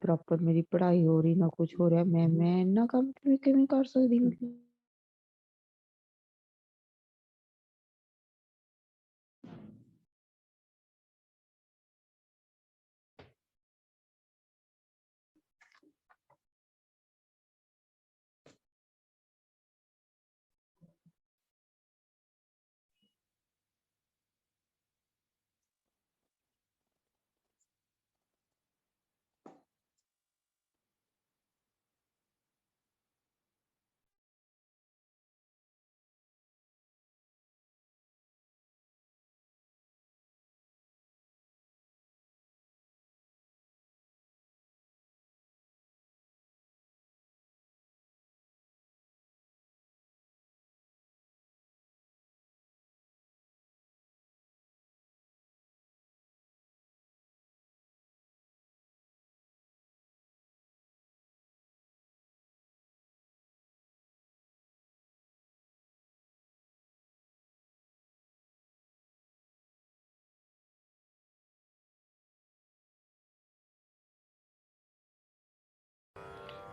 Proper मेरी पढ़ाई हो रही ना कुछ हो रहा, मैं इन्ना काम किवें कर सकदी मतलब।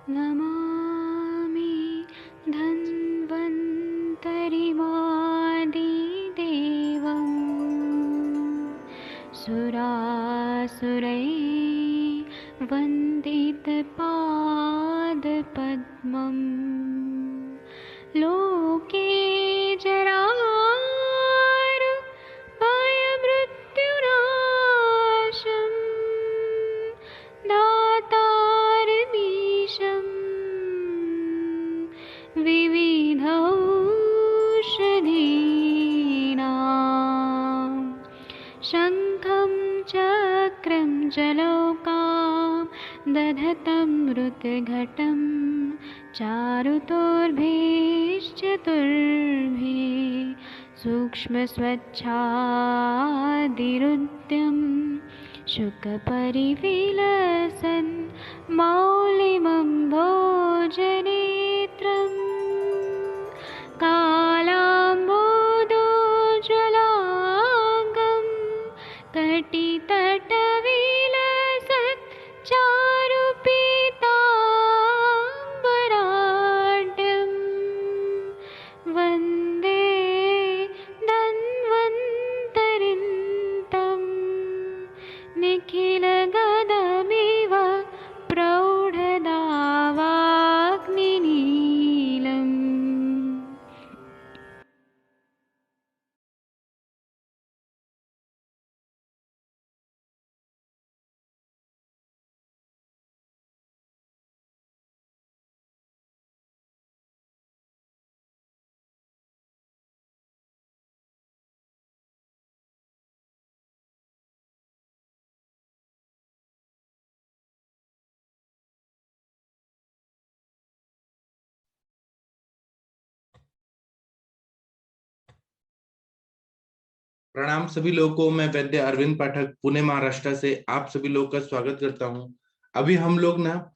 नमामि धन्वन्तरिमादिदेवं सुरासुरैर्वन्दितपादपद्मं लोके जरामृत्युनाशं दातारमीशं विविधौषधीनां शङ्खं चक्रं जलौकां दधतं मृतघटं चारुतोर्भिश्चतुर्भिः सूक्ष्मस्वच्छादिरुद्यं शुकपरिविलसन् मौलिमं भोजनेत्रम् कालाम्बोदोज्ज्वलाङ्गं कटितटविलसत् चारुपीताम्बराढ्यं वन्दे धन्वन्तरिं निखिलगदमिव प्रौढदावाग्निनीलम्। प्रणाम सभी लोगों को। मैं वैद्य अरविंद पाठक पुणे महाराष्ट्र से आप सभी लोगों का स्वागत करता हूं। अभी हम लोग ना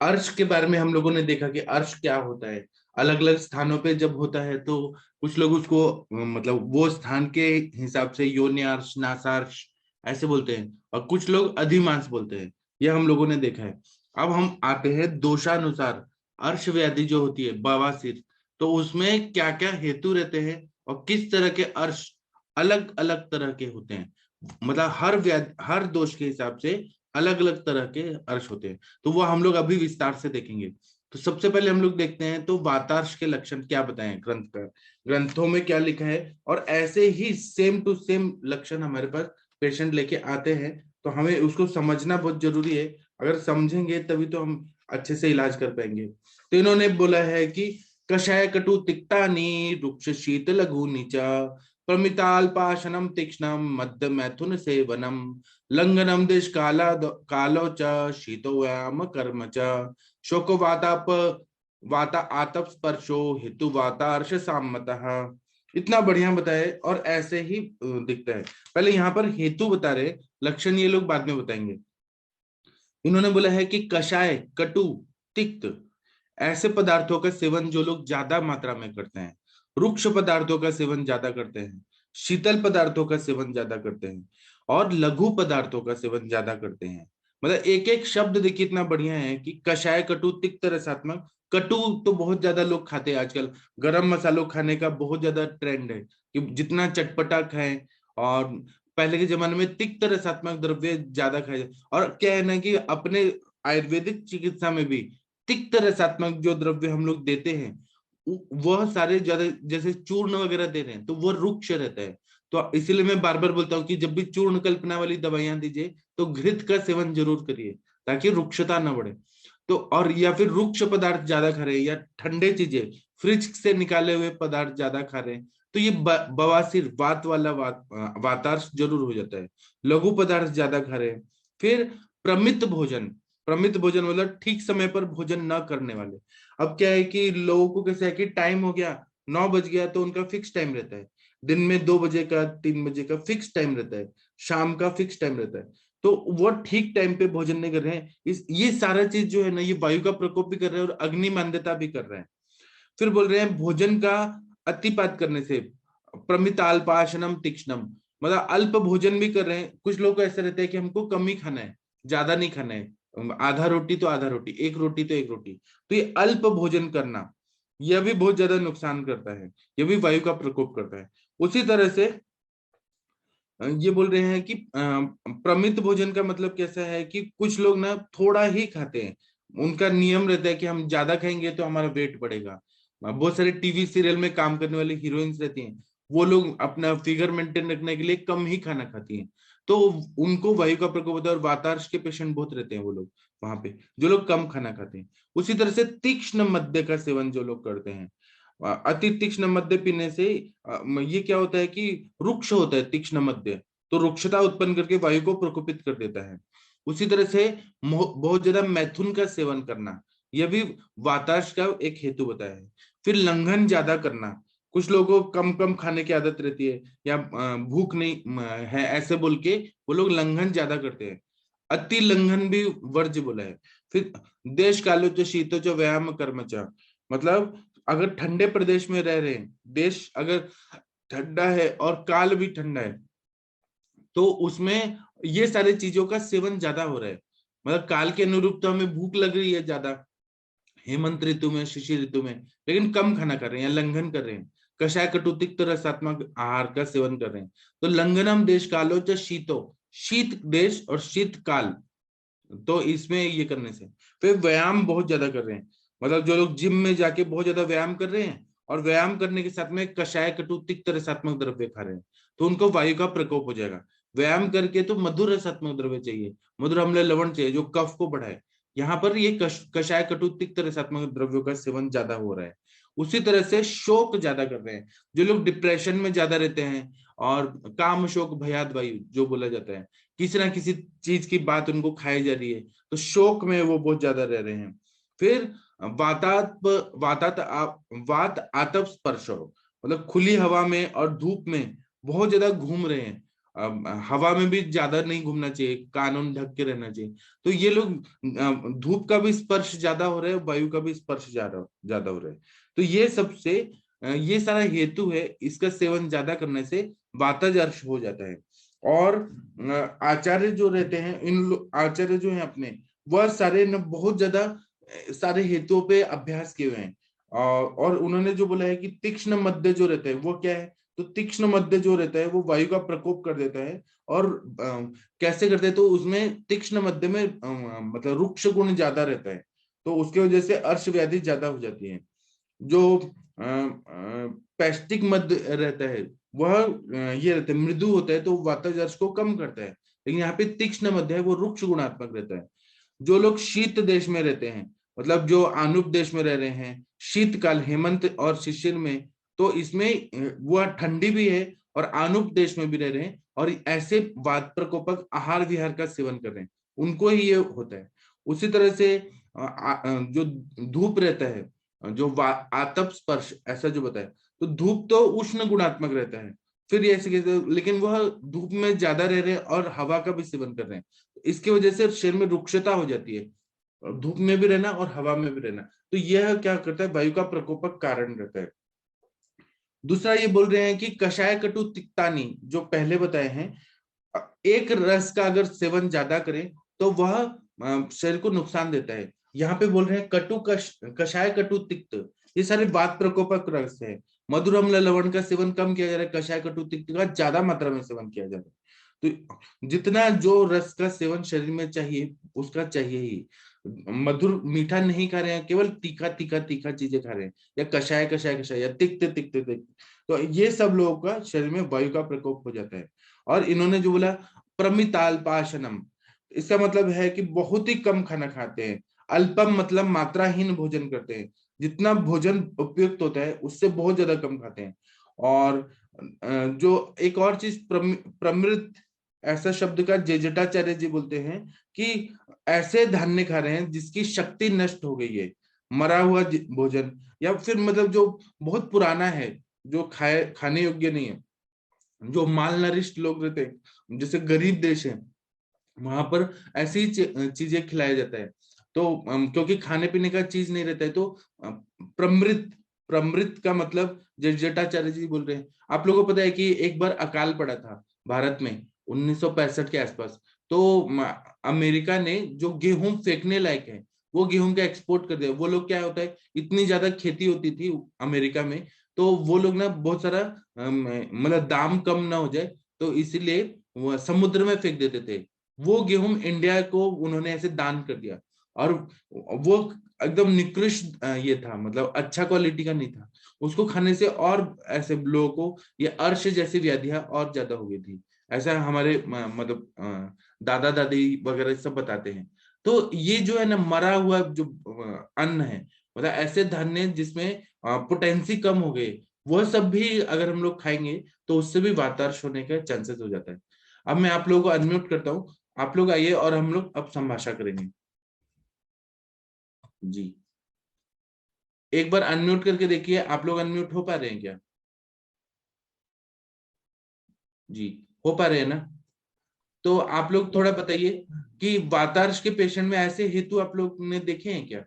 अर्श के बारे में हम लोगों ने देखा कि अर्श क्या होता है। अलग अलग स्थानों पे जब होता है तो कुछ लोग उसको मतलब वो स्थान के हिसाब से योन्यार्श नासार्श ऐसे बोलते हैं और कुछ लोग अधिमांस बोलते हैं। ये हम लोगों ने देखा है। अब हम आते हैं दोषानुसार अर्श व्याधि जो होती है बवासीर, तो उसमें क्या क्या हेतु रहते हैं और किस तरह के अर्श अलग अलग तरह के होते हैं। मतलब हर व्याधि हर दोष के हिसाब से अलग अलग तरह के अर्श होते हैं, तो वो हम लोग अभी विस्तार से देखेंगे। तो सबसे पहले हम लोग देखते हैं तो वातार्श के लक्षण क्या बताएं ग्रंथकार, ग्रंथों में क्या लिखा है। और ऐसे ही सेम टू सेम लक्षण हमारे पास पेशेंट लेके आते हैं, तो हमें उसको समझना बहुत जरूरी है। अगर समझेंगे तभी तो हम अच्छे से इलाज कर पाएंगे। तो इन्होंने बोला है कि कषाय कटु तिक्तानि रुक्ष शीत लघु नीचा प्रमिताल्पाशनम तीक्ष्णम मध्य मैथुन सेवनम लंघनम देश कालो च शीतो व्यायाम कर्म च शोको वाता आतप स्पर्शो हेतु वातार्श सामतः। इतना बढ़िया बताए और ऐसे ही दिखता है। पहले यहाँ पर हेतु बता रहे, लक्षण ये लोग बाद में बताएंगे। इन्होंने बोला है कि कषाय कटु तिक्त ऐसे पदार्थों का सेवन जो लोग ज्यादा मात्रा में करते हैं, रुक्ष पदार्थों का सेवन ज्यादा करते हैं, शीतल पदार्थों का सेवन ज्यादा करते हैं और लघु पदार्थों का सेवन ज्यादा करते हैं, मतलब एक एक शब्द देखिए इतना बढ़िया है कि कषाय कटु तिक्त रसात्मक। कटु तो बहुत ज्यादा लोग खाते हैं आजकल, गरम मसालों खाने का बहुत ज्यादा ट्रेंड है कि जितना चटपटा खाएं। और पहले के जमाने में तिक्त रसात्मक द्रव्य ज्यादा खाए जाते। और क्या है ना कि अपने आयुर्वेदिक चिकित्सा में भी तिक्त रसात्मक जो द्रव्य हम लोग देते हैं वह सारे ज्यादा, जैसे चूर्ण वगैरह दे रहे हैं तो वह रुक्ष रहता है। तो इसीलिए मैं बार बार बोलता हूँ कि जब भी चूर्ण कल्पना वाली दवाइयां दीजिए तो घृत का सेवन जरूर करिए ताकि रुक्षता न बढ़े। तो और या फिर रुक्ष पदार्थ ज्यादा खा रहे हैं या ठंडे चीजें फ्रिज से निकाले हुए पदार्थ ज्यादा खा रहे हैं तो ये बवासीर वात वाला वातार्श जरूर हो जाता है। लघु पदार्थ ज्यादा खा रहे हैं। फिर प्रमित भोजन, प्रमित भोजन मतलब ठीक समय पर भोजन न करने वाले। अब क्या है कि लोगों को कैसे है कि टाइम हो गया, 9 बज गया तो उनका फिक्स टाइम रहता है, दिन में 2 बजे का 3 बजे का फिक्स टाइम रहता है, शाम का फिक्स टाइम रहता है। तो वो ठीक टाइम पे भोजन नहीं कर रहे हैं। ये सारा चीज जो है ना ये वायु का प्रकोप भी कर रहे हैं और अग्नि मान्यता भी कर रहे हैं। फिर बोल रहे हैं भोजन का अतिपात करने से प्रमिताल्पाशनम तीक्ष्णम, मतलब अल्प भोजन भी कर रहे हैं। कुछ लोग को ऐसा रहता है कि हमको कम ही खाना है, ज्यादा नहीं खाना है, आधा रोटी तो आधा रोटी, एक रोटी तो एक रोटी। तो ये अल्प भोजन करना यह भी बहुत ज्यादा नुकसान करता है, यह भी वायु का प्रकोप करता है। उसी तरह से ये बोल रहे हैं कि प्रमित भोजन का मतलब कैसा है कि कुछ लोग ना थोड़ा ही खाते हैं, उनका नियम रहता है कि हम ज्यादा खाएंगे तो हमारा वेट बढ़ेगा। बहुत सारे टीवी सीरियल में काम करने वाली हीरोइंस रहती हैं, वो लोग अपना फिगर मेंटेन रखने के लिए कम ही खाना खाती हैं, तो उनको वायु का प्रकोप होता है। और वातार्ष के पेशेंट बहुत रहते हैं वो लोग वहां पे, जो लोग कम खाना खाते हैं। उसी तरह से तीक्ष्ण मद्य का सेवन जो लोग करते हैं, अति तीक्ष्ण मद्य पीने से ये क्या होता है कि रुक्ष होता है तीक्ष्ण मद्य, तो रुक्षता उत्पन्न करके वायु को प्रकोपित कर देता है। उसी तरह से बहुत ज्यादा मैथुन का सेवन करना, यह भी वाताश का एक हेतु बताया है। फिर लंघन ज्यादा करना, कुछ लोगों को कम कम खाने की आदत रहती है या भूख नहीं है ऐसे बोल के वो लोग लंघन ज्यादा करते हैं, अति लंघन भी वर्ज्य बोला है। फिर देश कालोच शीतोच व्यायाम कर्मच, मतलब अगर ठंडे प्रदेश में रह रहे हैं, देश अगर ठंडा है और काल भी ठंडा है तो उसमें ये सारी चीजों का सेवन ज्यादा हो रहा है। मतलब काल के अनुरूप तो हमें भूख लग रही है ज्यादा हेमंत ऋतु में, शिशिर ऋतु में, लेकिन कम खाना कर रहे हैं या लंघन कर रहे हैं, कषाय कटुतिक्त रसात्मक आहार का सेवन कर रहे हैं। तो लंघनम देश कालो च शीतो, शीत देश और शीत काल, तो इसमें ये करने से। फिर व्यायाम बहुत ज्यादा कर रहे हैं, मतलब जो लोग जिम में जाके बहुत ज्यादा व्यायाम कर रहे हैं और व्यायाम करने के साथ में कषाय कटुतिक्त रसात्मक द्रव्य खा रहे हैं तो उनको वायु का प्रकोप हो जाएगा। व्यायाम करके तो मधुर रसात्मक द्रव्य चाहिए, मधुर अम्ल लवण चाहिए जो कफ को बढ़ाए। यहाँ पर ये कषाय कटुतिक्त रसात्मक द्रव्यों का सेवन ज्यादा हो रहा है। उसी तरह से शोक ज्यादा कर रहे हैं, जो लोग डिप्रेशन में ज्यादा रहते हैं और काम शोक भयाद वायु जो बोला जाता है, किसी ना किसी चीज की बात उनको खाई जा रही है तो शोक में वो बहुत ज्यादा रह रहे हैं। फिर वात आतप स्पर्श, मतलब खुली हवा में और धूप में बहुत ज्यादा घूम रहे हैं, हवा में भी ज्यादा नहीं घूमना चाहिए, कानून ढक के रहना चाहिए। तो ये लोग धूप का भी स्पर्श ज्यादा हो रहा है, वायु का भी स्पर्श ज्यादा हो रहा है। तो ये सबसे ये सारा हेतु है, इसका सेवन ज्यादा करने से वाताजर्श हो जाता है। और आचार्य जो रहते हैं, आचार्य जो है अपने, वह सारे न बहुत ज्यादा सारे हेतुओं पे अभ्यास किए हुए हैं। और उन्होंने जो बोला है कि तीक्ष्ण मध्य जो रहता है वो क्या है, तो तीक्ष्ण मध्य जो रहता है वो वायु का प्रकोप कर देता है। और कैसे करते हैं, तो उसमें तीक्ष्ण मध्य में मतलब रुक्ष गुण ज्यादा रहता है, तो उसके वजह से अर्श व्याधि ज्यादा हो जाती है। जो पैस्टिक मध्य रहता है वह ये रहता है मृदु होता है तो वाताजर्श को कम करता है, लेकिन यहाँ पे तीक्ष्ण मध्य है वो रुक्ष गुणात्मक रहता है। जो लोग शीत देश में रहते हैं, मतलब जो आनुप देश में रह रहे हैं, शीतकाल हेमंत और शिशिर में, तो इसमें वह ठंडी भी है और आनुप देश में भी रह रहे हैं और ऐसे वात प्रकोपक आहार विहार का सेवन कर रहे हैं, उनको ही ये होता है। उसी तरह से जो धूप रहता है, जो आतप स्पर्श ऐसा जो बताया, तो धूप तो उष्ण गुणात्मक रहता है। फिर ऐसे लेकिन वह धूप में ज्यादा रह रहे हैं और हवा का भी सेवन कर रहे हैं, इसकी वजह से शरीर में रुक्षता हो जाती है, धूप में भी रहना और हवा में भी रहना, तो यह क्या करता है, वायु का प्रकोपक कारण रहता है। दूसरा ये बोल रहे हैं कि कषाय कटु तिक्तानी जो पहले बताए हैं, एक रस का अगर सेवन ज्यादा करें तो वह शरीर को नुकसान देता है। यहाँ पे बोल रहे हैं कटु कषाय कटु तिक्त, ये सारे वात प्रकोपक रस है। मधुर अम्ल लवण का सेवन कम किया जा रहा है, कषाय कटु तिक्त का ज्यादा मात्रा में सेवन किया जा रहा है। तो जितना जो रस का सेवन शरीर में चाहिए उसका चाहिए ही। मधुर मीठा नहीं खा रहे हैं, केवल तीखा तीखा तीखा चीजें खा रहे हैं, या कषाय कषाय कषाय या तिक्त तिक्त तिक्त, तो ये सब लोगों का शरीर में वायु का प्रकोप हो जाता है। और इन्होंने जो बोला प्रमिताल्पाशनम, इसका मतलब है कि बहुत ही कम खाना खाते हैं। अल्पम मतलब मात्राहीन भोजन करते हैं, जितना भोजन उपयुक्त होता है उससे बहुत ज्यादा कम खाते हैं। और जो एक और चीज प्रमृत, ऐसा शब्द का जटाचार्य जी बोलते हैं कि ऐसे धान्य खा रहे हैं जिसकी शक्ति नष्ट हो गई है, मरा हुआ भोजन, या फिर मतलब जो बहुत पुराना है, जो खाने योग्य नहीं है, जो माल नरिष्ट लोग रहते हैं, जैसे गरीब देश है वहां पर ऐसी चीजें खिलाया जाता है। तो क्योंकि खाने पीने का चीज नहीं रहता है, तो प्रमृत, प्रमृत का मतलब जटाचार्य जी बोल रहे हैं। आप लोगों को पता है कि एक बार अकाल पड़ा था भारत में 1965 के आसपास, तो अमेरिका ने जो गेहूं फेंकने लायक है वो गेहूं का एक्सपोर्ट कर दिया। वो लोग क्या होता है, इतनी ज्यादा खेती होती थी अमेरिका में, तो वो लोग ना बहुत सारा मतलब दाम कम ना हो जाए तो इसीलिए वो समुद्र में फेंक देते थे। वो गेहूं इंडिया को उन्होंने ऐसे दान कर दिया, और वो एकदम निकृष्ट ये था, मतलब अच्छा क्वालिटी का नहीं था। उसको खाने से और ऐसे लोगों को ये अर्श जैसी व्याधियां और ज्यादा हो गई थी, ऐसा हमारे मतलब दादा दादी वगैरह सब बताते हैं। तो ये जो है ना मरा हुआ जो अन्न है, मतलब ऐसे धान्य जिसमें पोटेंसी कम हो गए, वह सब भी अगर हम लोग खाएंगे तो उससे भी वातार्श होने का चांसेस हो जाता है। अब मैं आप लोगों को अनम्यूट करता हूँ, आप लोग आइए और हम लोग अब संभाषा करेंगे। जी, एक बार अनम्यूट करके देखिए, आप लोग अनम्यूट हो पा रहे हैं क्या? जी, हो पा रहे हैं ना? तो आप लोग थोड़ा बताइए कि वातार्श के पेशेंट में ऐसे हेतु आप लोग ने देखे हैं क्या?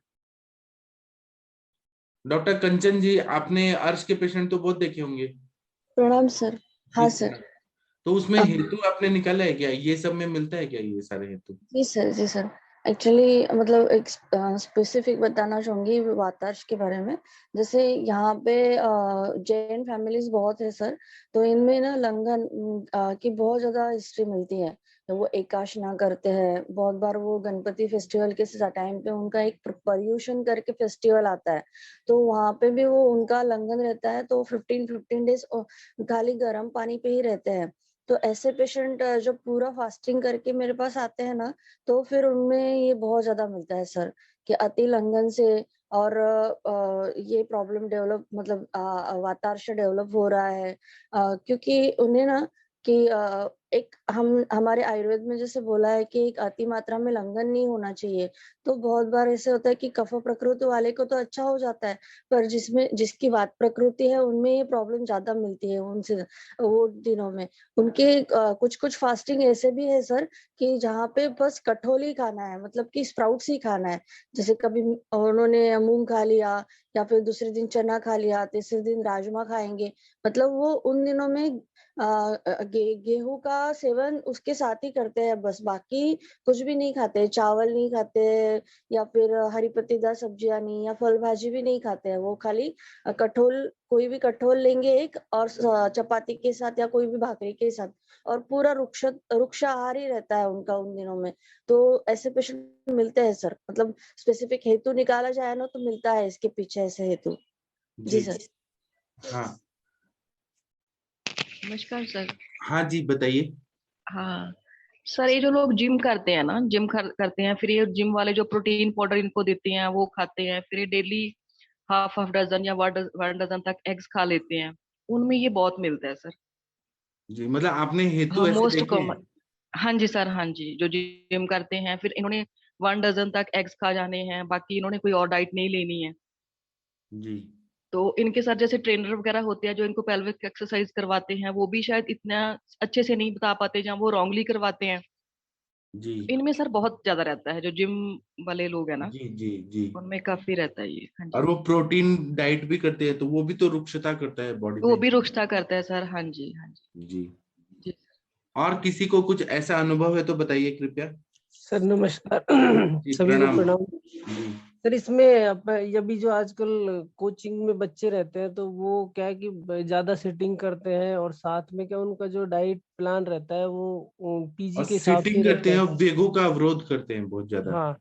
डॉक्टर कंचन जी, आपने अर्श के पेशेंट तो बहुत देखे होंगे। प्रणाम सर। हाँ जी, सर। तो उसमें हेतु आपने निकाला है क्या? ये सब में मिलता है क्या ये सारे हेतु? जी सर, जी सर। एक्चुअली मतलब एक स्पेसिफिक बताना चाहूंगी वातार्श के बारे में। जैसे यहाँ पे जैन फैमिलीज बहुत है सर, तो इनमें ना लंघन की बहुत ज्यादा हिस्ट्री मिलती है। तो वो एकाशना करते हैं बहुत बार। वो गणपति फेस्टिवल के टाइम पे उनका एक पर्यूषण करके फेस्टिवल आता है, तो वहां पे भी वो उनका लंघन रहता है। तो 15 डेज खाली गर्म पानी पे ही रहते हैं। तो ऐसे पेशेंट जो पूरा फास्टिंग करके मेरे पास आते हैं ना, तो फिर उनमें ये बहुत ज्यादा मिलता है सर, कि अति लंघन से और ये प्रॉब्लम डेवलप मतलब वातार्श डेवलप हो रहा है। क्योंकि उन्हें ना कि एक हम हमारे आयुर्वेद में जैसे बोला है कि एक अति मात्रा में लंघन नहीं होना चाहिए। तो बहुत बार ऐसे होता है कि कफ प्रकृति वाले को तो अच्छा हो जाता है, पर जिसकी वात प्रकृति है उनमें ये प्रॉब्लम ज्यादा मिलती है उनसे वो दिनों में। उनके कुछ कुछ फास्टिंग ऐसे भी है सर कि जहाँ पे बस कठोल ही खाना है, मतलब कि स्प्राउट्स ही खाना है। जैसे कभी उन्होंने मूंग खा लिया, या फिर दूसरे दिन चना खा लिया, तीसरे दिन राजमा खाएंगे। मतलब वो उन दिनों में गेहूं का सेवन उसके साथ ही करते हैं बस, बाकी कुछ भी नहीं खाते। चावल नहीं खाते, या फिर हरी पत्तेदार सब्जियां नहीं, या फल भाजी भी नहीं खाते हैं। वो खाली कठोल, कोई भी कठोल लेंगे एक, और चपाती के साथ या कोई भी भाकरी के साथ, और पूरा रुक्ष आहार ही रहता है उनका उन दिनों में। तो ऐसे पेशेंट मिलते हैं सर, मतलब स्पेसिफिक हेतु निकाला जाए ना तो मिलता है इसके पीछे ऐसे हेतु। जी सर। हाँ नमस्कार सर। हाँ जी, बताइए। हाँ सर, ये जो लोग जिम करते हैं ना, करते हैं, फिर ये जिम वाले जो प्रोटीन पाउडर इनको देते हैं वो खाते हैं, फिर ये डेली हाफ हाफ डजन या 1 डजन तक एग्स खा लेते हैं, उनमें ये बहुत मिलता है सर। जी, मतलब आपने हेतु हाँ, ऐसे मोस्ट देखे हैं? कॉमन। हाँ जी सर, हाँ जी, जो जिम करते हैं फिर इन्होंने 1 डजन तक एग्स खा जाने हैं, बाकी इन्होंने कोई और डाइट नहीं लेनी है। जी तो इनके साथ जैसे ट्रेनर वगैरह होते हैं जो इनको पेल्विक एक्सरसाइज करवाते हैं, वो भी शायद इतना अच्छे से नहीं बता पाते, जहाँ वो रॉन्गली करवाते हैं। जी इनमें सर बहुत ज्यादा रहता है, जो जिम वाले लोग हैं ना, जी जी जी। उनमें काफी रहता है ये। हाँ और जी, वो प्रोटीन डाइट भी करते हैं तो वो भी तो रुक्षता करता है बॉडी वो में। भी रुकता करता है सर। हाँ जी, हाँ जी। जी। जी और किसी को कुछ ऐसा अनुभव है तो बताइए कृपया। सर नमस्कार। जी सभी को प्रणाम। प्रणाम। जी सर इसमें अभी जो आजकल कोचिंग में बच्चे रहते हैं तो वो क्या है कि ज्यादा सिटिंग करते हैं और साथ में क्या उनका जो डाइट प्लान रहता है वो पीजी और के हिसाब से सिटिंग करते रहता हैं है। और वेगों का अवरोध करते हैं बहुत ज्यादा। हाँ,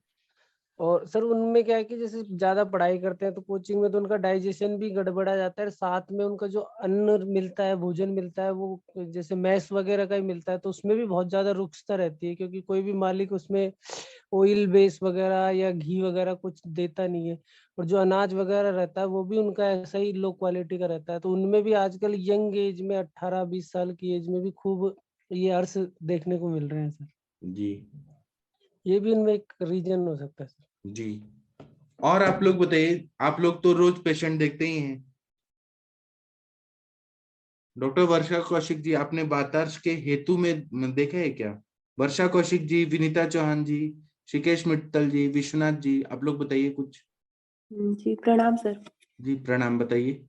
और सर उनमें क्या है कि जैसे ज्यादा पढ़ाई करते हैं तो कोचिंग में तो उनका डाइजेशन भी गड़बड़ा जाता है, साथ में उनका जो अन्न मिलता है, भोजन मिलता है, वो जैसे मैस वगैरह का ही मिलता है, तो उसमें भी बहुत ज्यादा रुक्षता रहती है क्योंकि कोई भी मालिक उसमें ऑयल बेस वगैरह या घी वगैरह कुछ देता नहीं है। और जो अनाज वगैरह रहता है वो भी उनका ऐसा ही लो क्वालिटी का रहता है, तो उनमें भी आजकल यंग एज में 18-20 साल की एज में भी खूब ये अर्श देखने को मिल रहे हैं सर। जी ये भी उनमें एक रीजन हो सकता है सर। जी। और आप लोग बताइए, आप लोग तो रोज पेशेंट देखते ही हैं। डॉक्टर वर्षा कौशिक जी, आपने वातार्श के हेतु में देखा है क्या? वर्षा कौशिक जी, विनीता चौहान जी, शिकेश मित्तल जी, विश्वनाथ जी, आप लोग बताइए कुछ। जी प्रणाम सर। जी प्रणाम, बताइए।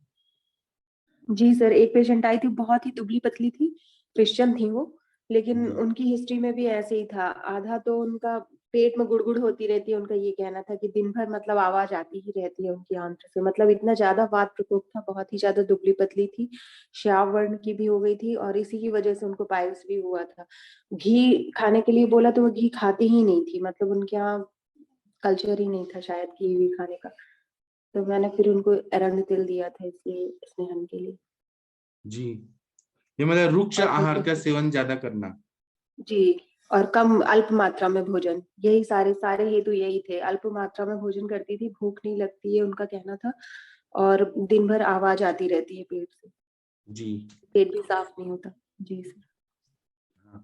जी सर, एक पेशेंट आई थी, बहुत ही दुबली पतली थी, क्रिश्चियन थी वो, लेकिन जी उनकी हिस्ट्री में भी ऐसे ही था। आधा तो उनका पेट में गुड़गुड़ होती रहती है, उनका ये कहना था कि दिन भर मतलब आवाज आती ही रहती है उनकी आंत से, मतलब इतना ज्यादा वात प्रकोप था, बहुत ही ज्यादा दुबली पतली थी, श्याव वर्ण की भी हो गई थी और इसी की वजह से उनको पाइल्स भी हुआ था। घी खाने के लिए बोला तो वो घी खाती ही नहीं थी, मतलब उनके यहाँ कल्चर ही नहीं था शायद घी भी खाने का। तो मैंने फिर उनको एरंड तिल दिया था इसलिए स्नेहन के लिए। जी, ये मतलब रुक्ष और आहार का फिर सेवन ज्यादा करना। जी, और कम अल्प मात्रा में भोजन, यही सारे सारे हेतु यही थे। अल्प मात्रा में भोजन करती थी, भूख नहीं लगती है उनका कहना था, और दिन भर आवाज आती रहती है पेट से, जी पेट भी साफ नहीं होता। जी सर।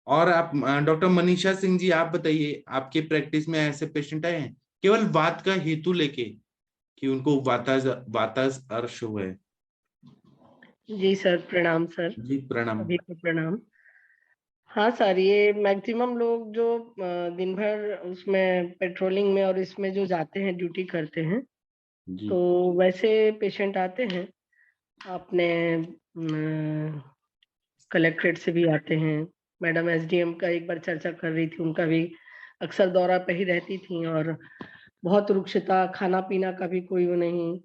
और आप डॉक्टर मनीषा सिंह जी, आप बताइए, आपके प्रैक्टिस में ऐसे पेशेंट आए हैं केवल वात का हेतु लेके कि उनको वातास अर्श हुआ है? जी सर प्रणाम सर। जी प्रणाम। सभी को प्रणाम। हाँ सर, ये मैक्सिमम लोग जो दिन भर उसमें पेट्रोलिंग में और इसमें जो जाते हैं, ड्यूटी करते हैं, जी तो वैसे पेशेंट आते हैं अपने कलेक्ट्रेट से भी आते हैं। मैडम एसडीएम का एक बार चर्चा कर रही थी, उनका भी अक्सर दौरा पे ही रहती थी और बहुत रुक्षता, खाना पीना का भी कोई वो नहीं,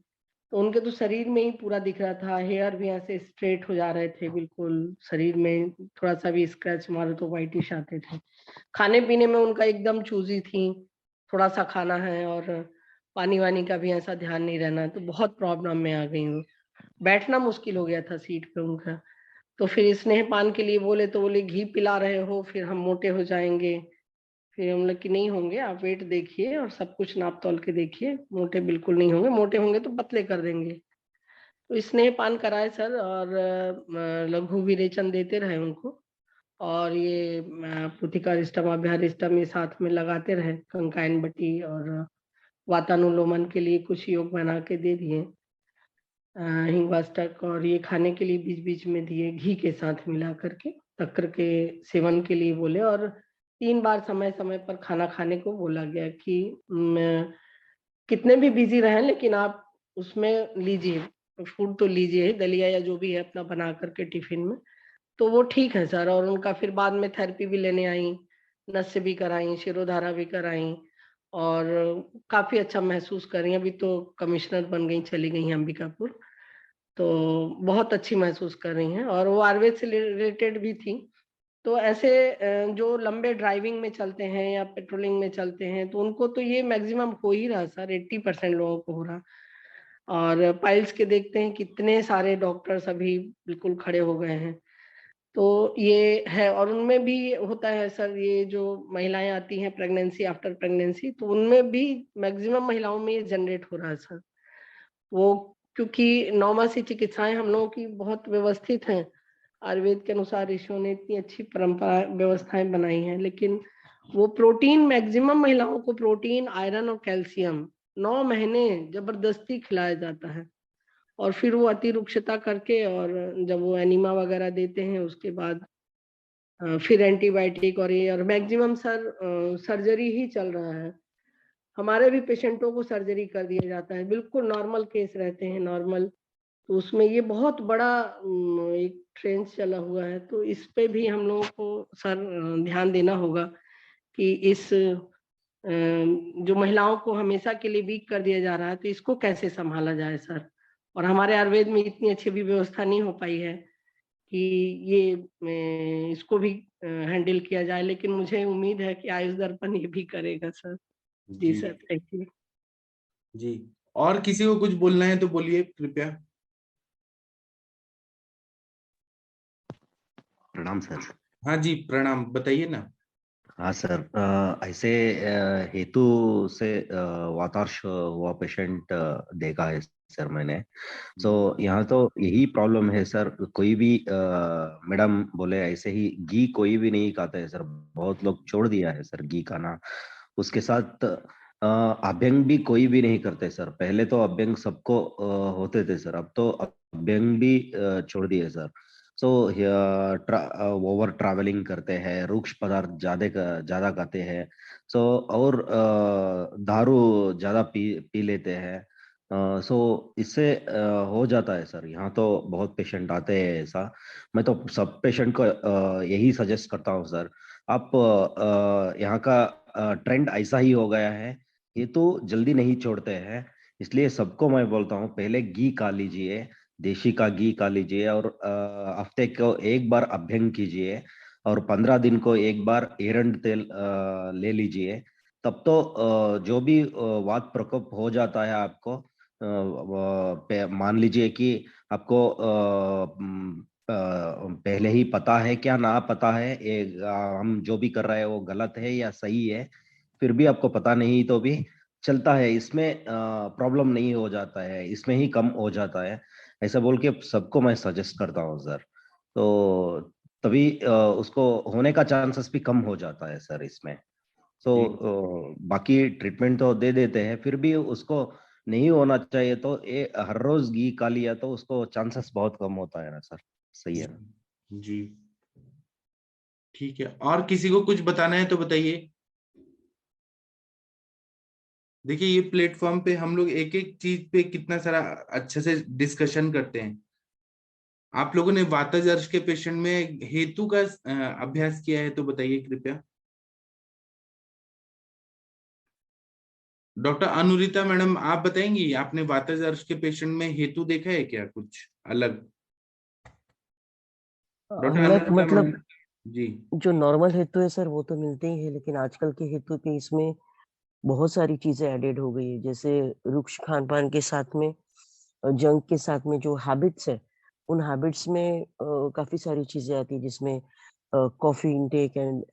तो उनके तो शरीर में ही पूरा दिख रहा था, हेयर भी ऐसे स्ट्रेट हो जा रहे थे बिल्कुल, शरीर में थोड़ा सा भी स्क्रैच मारो तो वाइटिश आते थे। खाने पीने में उनका एकदम चूजी थी, थोड़ा सा खाना है और पानी वानी का भी ऐसा ध्यान नहीं रहना, तो बहुत प्रॉब्लम में आ गई हूँ। बैठना मुश्किल हो गया था सीट पे उनका। तो फिर स्नेह पान के लिए बोले तो बोले घी पिला रहे हो फिर हम मोटे हो जाएंगे। फिर हम लोग कि नहीं होंगे, आप वेट देखिए और सब कुछ नाप तौल के देखिए, मोटे बिल्कुल नहीं होंगे, मोटे होंगे तो पतले कर देंगे। तो स्नेह पान कराए सर, और लघु विरेचन देते रहे उनको, और ये पुथिका रिस्टम, अभ्या रिस्टम ये साथ में लगाते रहे, कंकाइन बटी, और वातानुलोमन के लिए कुछ योग बना के दे दिए, हिंगवाष्टक, और ये खाने के लिए बीच बीच में दिए घी के साथ मिला करके, तक्र के सेवन के लिए बोले, और 3 बार समय समय पर खाना खाने को बोला गया कि कितने भी बिजी रहें लेकिन आप उसमें लीजिए, फूड तो लीजिए, दलिया या जो भी है अपना बना करके टिफिन में। तो वो ठीक है सर, और उनका फिर बाद में थेरेपी भी लेने आई, नस भी कराई, शिरोधारा भी कराई, और काफी अच्छा महसूस कर रही हैं। अभी तो कमिश्नर बन गई, चली गई हैं अंबिकापुर, तो बहुत अच्छी महसूस कर रही हैं, और वो आयुर्वेद से रिलेटेड भी थी। तो ऐसे जो लंबे ड्राइविंग में चलते हैं या पेट्रोलिंग में चलते हैं तो उनको तो ये मैक्सिमम हो ही रहा सर, 80% लोगों को हो रहा। और पाइल्स के देखते हैं कितने सारे डॉक्टर्स अभी बिल्कुल खड़े हो गए हैं, तो ये है। और उनमें भी होता है सर, ये जो महिलाएं आती हैं प्रेगनेंसी, आफ्टर प्रेगनेंसी, तो उनमें भी मैक्सिमम महिलाओं में ये जनरेट हो रहा है सर। वो क्योंकि नौमासी चिकित्साएं हम लोगों की बहुत व्यवस्थित हैं, आयुर्वेद के अनुसार ऋषियों ने इतनी अच्छी परंपरा व्यवस्थाएं बनाई हैं, लेकिन वो प्रोटीन, मैक्सिमम महिलाओं को प्रोटीन, आयरन और कैल्शियम 9 महीने जबरदस्ती खिलाया जाता है, और फिर वो अति रुक्षता करके, और जब वो एनीमा वगैरह देते हैं उसके बाद फिर एंटीबायोटिक, और ये, और मैक्सिमम सर सर्जरी ही चल रहा है। हमारे भी पेशेंटों को सर्जरी कर दिया जाता है, बिल्कुल नॉर्मल केस रहते हैं, नॉर्मल, तो उसमें ये बहुत बड़ा एक ट्रेंड चला हुआ है। तो इस पे भी हम लोगों को सर ध्यान देना होगा कि इस जो महिलाओं को हमेशा के लिए वीक कर दिया जा रहा है, तो इसको कैसे संभाला जाए सर। और हमारे आयुर्वेद में इतनी अच्छी भी व्यवस्था नहीं हो पाई है कि ये इसको भी हैंडल किया जाए, लेकिन मुझे उम्मीद है कि आयुष दर्पण ये भी करेगा सर। जी सर, थैंक यू जी। और किसी को कुछ बोलना है तो बोलिए कृपया। प्रणाम सर। हाँ जी प्रणाम, बताइए ना। हाँ सर, ऐसे हेतु से वातार्श हुआ पेशेंट देखा है सर मैंने। तो यहाँ तो यही प्रॉब्लम है सर, कोई भी मैडम बोले ऐसे ही घी कोई भी नहीं खाता है सर, बहुत लोग छोड़ दिया है सर घी खाना। उसके साथ अभ्यंग भी कोई भी नहीं करते सर। पहले तो अभ्यंग सबको होते थे सर, अब तो अभ्यंग भी छोड़ दिए सर। सो ओवर ट्रैवलिंग करते हैं, रुक्ष पदार्थ ज्यादा खाते हैं। सो और दारू ज्यादा पी लेते हैं। सो इससे हो जाता है सर। यहाँ तो बहुत पेशेंट आते हैं ऐसा। मैं तो सब पेशेंट को यही सजेस्ट करता हूँ सर, आप यहाँ का ट्रेंड ऐसा ही हो गया है, ये तो जल्दी नहीं छोड़ते हैं। इसलिए सबको मैं बोलता हूँ पहले घी खा लीजिए, देशी का घी खा लीजिए, और हफ्ते को एक बार अभ्यंग कीजिए, और 15 दिन को एक बार एरंड तेल ले लीजिए। तब तो जो भी वात प्रकोप हो जाता है आपको, मान लीजिए कि आपको पहले ही पता है क्या ना पता है, हम जो भी कर रहे हैं वो गलत है या सही है, फिर भी आपको पता नहीं तो भी चलता है, इसमें प्रॉब्लम नहीं हो जाता है, इसमें ही कम हो जाता है। ऐसा बोल के सबको मैं सजेस्ट करता हूँ सर। तो तभी उसको होने का चांसेस भी कम हो जाता है सर इसमें। तो बाकी ट्रीटमेंट तो दे देते हैं, फिर भी उसको नहीं होना चाहिए तो हर रोज घी खा लिया तो उसको चांसेस बहुत कम होता है ना सर। सही है ना जी। ठीक है, और किसी को कुछ बताना है तो बताइए। देखिए ये प्लेटफॉर्म पे हम लोग एक एक चीज पे कितना सारा अच्छे से डिस्कशन करते हैं। आप लोगों ने वातज अर्श के पेशेंट में हेतु का अभ्यास किया है तो बताइए कृपया। डॉक्टर अनुरिता मैडम आप बताएंगी, आपने वातज अर्श के पेशेंट में हेतु देखा है क्या कुछ अलग? डॉक्टर मैं अनुरिता मतलब मैडम जी। जो नॉर्मल हेतु है सर वो तो मिलते ही है, लेकिन आजकल के हेतु पे इसमें बहुत सारी चीजें एडेड हो गई है। जैसे रुक्ष खान पान के साथ में जंक के साथ में जो हैबिट्स है, उन हैबिट्स में काफी सारी चीजें आती है, जिसमें coffee intake and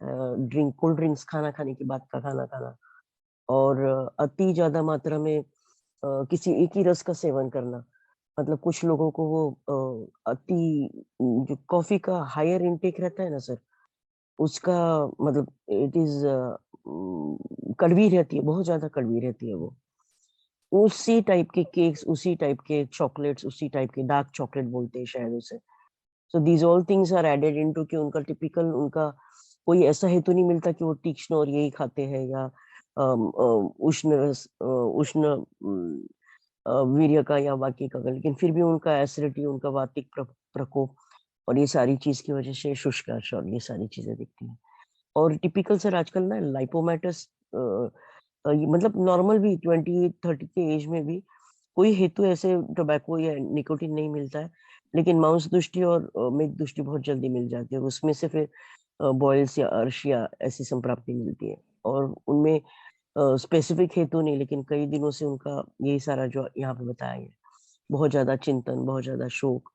drink, cold drinks खाना खाने के बाद का खाना खाना, और अति ज्यादा मात्रा में किसी एक ही रस का सेवन करना। मतलब कुछ लोगों को वो अति जो कॉफी का हायर इनटेक रहता है ना सर, उसका मतलब इट इज कड़वी रहती है, बहुत ज्यादा कड़वी रहती है वो। उसी टाइप के केक्स, उसी टाइप के चॉकलेट्स, उसी टाइप के डार्क चॉकलेट बोलते हैं शायद उसे। So these all things are added into कि उनका टिपिकल, उनका कोई ऐसा हेतु नहीं मिलता कि वो तीक्ष्ण और यही खाते हैं, या उष्ण वीर्य का या बाकी का, लेकिन फिर भी उनका एसिडिटी, उनका वातिक प्रकोप और ये सारी चीज की वजह से शुष्क अर्श और ये सारी चीजें दिखती हैं। और टिपिकल सर आजकल ना लाइपोमाटस, मतलब नॉर्मल भी 28-30 के एज में भी कोई हेतु ऐसे टोबैको या निकोटिन नहीं मिलता है, लेकिन मांस दुष्टि और मेद दुष्टि बहुत जल्दी मिल जाती है। उसमें से फिर बॉयल्स या अर्श या ऐसी संप्राप्ति मिलती है, और उनमें स्पेसिफिक हेतु नहीं, लेकिन कई दिनों से उनका यही सारा जो यहाँ पे बताया गया, बहुत ज्यादा चिंतन, बहुत ज्यादा शोक,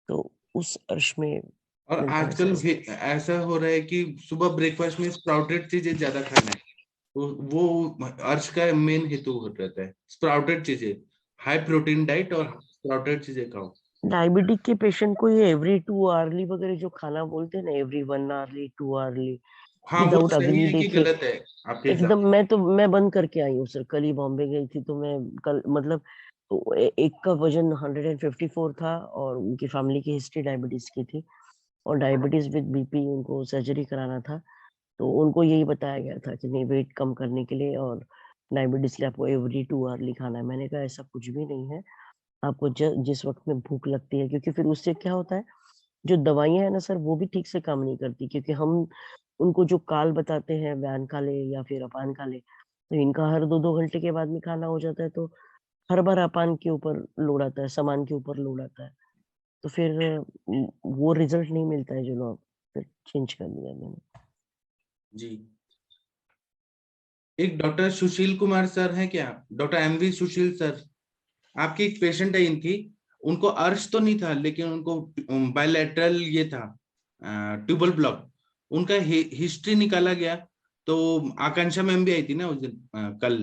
तो उस अर्श में और मिलता है आजकल सर। ऐसा हो रहा है कि सुबह ब्रेकफास्ट में स्प्राउटेड चीजें ज्यादा खाना है, वो अर्श का मेन हेतु रहता है। स्प्राउटेड चीजें, हाई प्रोटीन डाइट और स्प्राउटेड चीजें खाओ। डायबिटिक के पेशेंट को ये एवरी 2 आवरली वगैरह जो खाना बोलते हैं ना, एवरी 1 आवरली 2 आवरली हाँ वो विदाउट सही अग्नि है कि देखे, गलत है आपके हिसाब एकदम मैं बंद करके आई हूँ सर। कल ही बॉम्बे गई थी तो मैं कल मतलब एक का वजन 154 था, और उनकी फैमिली की हिस्ट्री डायबिटीज की थी, और डायबिटीज विद बीपी, उनको सर्जरी कराना था। तो उनको यही बताया गया था कि नहीं, वेट कम करने के लिए और डायबिटीज के लिए आपको एवरी 2 आवरली खाना है। मैंने कहा ऐसा कुछ भी नहीं है, आपको जिस वक्त में भूख लगती है, क्योंकि फिर उससे क्या होता है, जो दवाइयां है ना सर वो भी ठीक से काम नहीं करती, क्योंकि हम उनको जो काल बताते हैं व्यान काले या फिर अपान काले, तो इनका हर 2-2 घंटे के बाद में खाना हो जाता है, तो हर बार अपान के ऊपर लोड आता है, सामान के ऊपर लोड आता है। तो फिर वो रिजल्ट नहीं मिलता है जो लोग फिर चेंज कर दिया मैंने। जी, एक डॉक्टर सुशील कुमार सर हैं क्या? डॉक्टर एमवी सुशील सर, आपकी एक पेशेंट है इनकी, उनको अर्श तो नहीं था लेकिन उनको बायलैटरल ये था, ट्यूबल ब्लॉक। उनका हिस्ट्री निकाला गया, तो आकांक्षा मैम भी आई थी ना उस दिन, कल।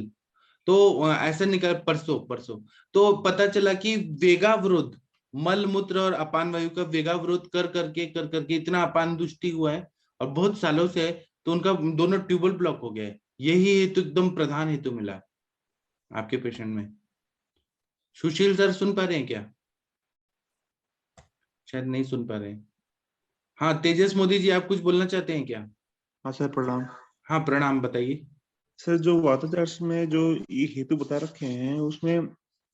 तो ऐसा निकल परसों परसों तो पता चला कि वेगावरोध, मल मूत्र और अपान वायु का वेगावरोध कर करके इतना अपान दुष्टि हुआ है और बहुत सालों से है, तो उनका दोनों ट्यूबल ब्लॉक हो गया है। यही हेतु एकदम प्रधान हेतु मिला आपके पेशेंट में। सुशील सर सुन पा रहे हैं क्या? शायद नहीं सुन पा रहे हैं। हाँ, तेजस मोदी जी, आप कुछ बोलना चाहते हैं क्या? हाँ सर, प्रणाम। हाँ, प्रणाम, बताइए। सर, जो वातोचार्य में जो ये हेतु बता रखे हैं, उसमें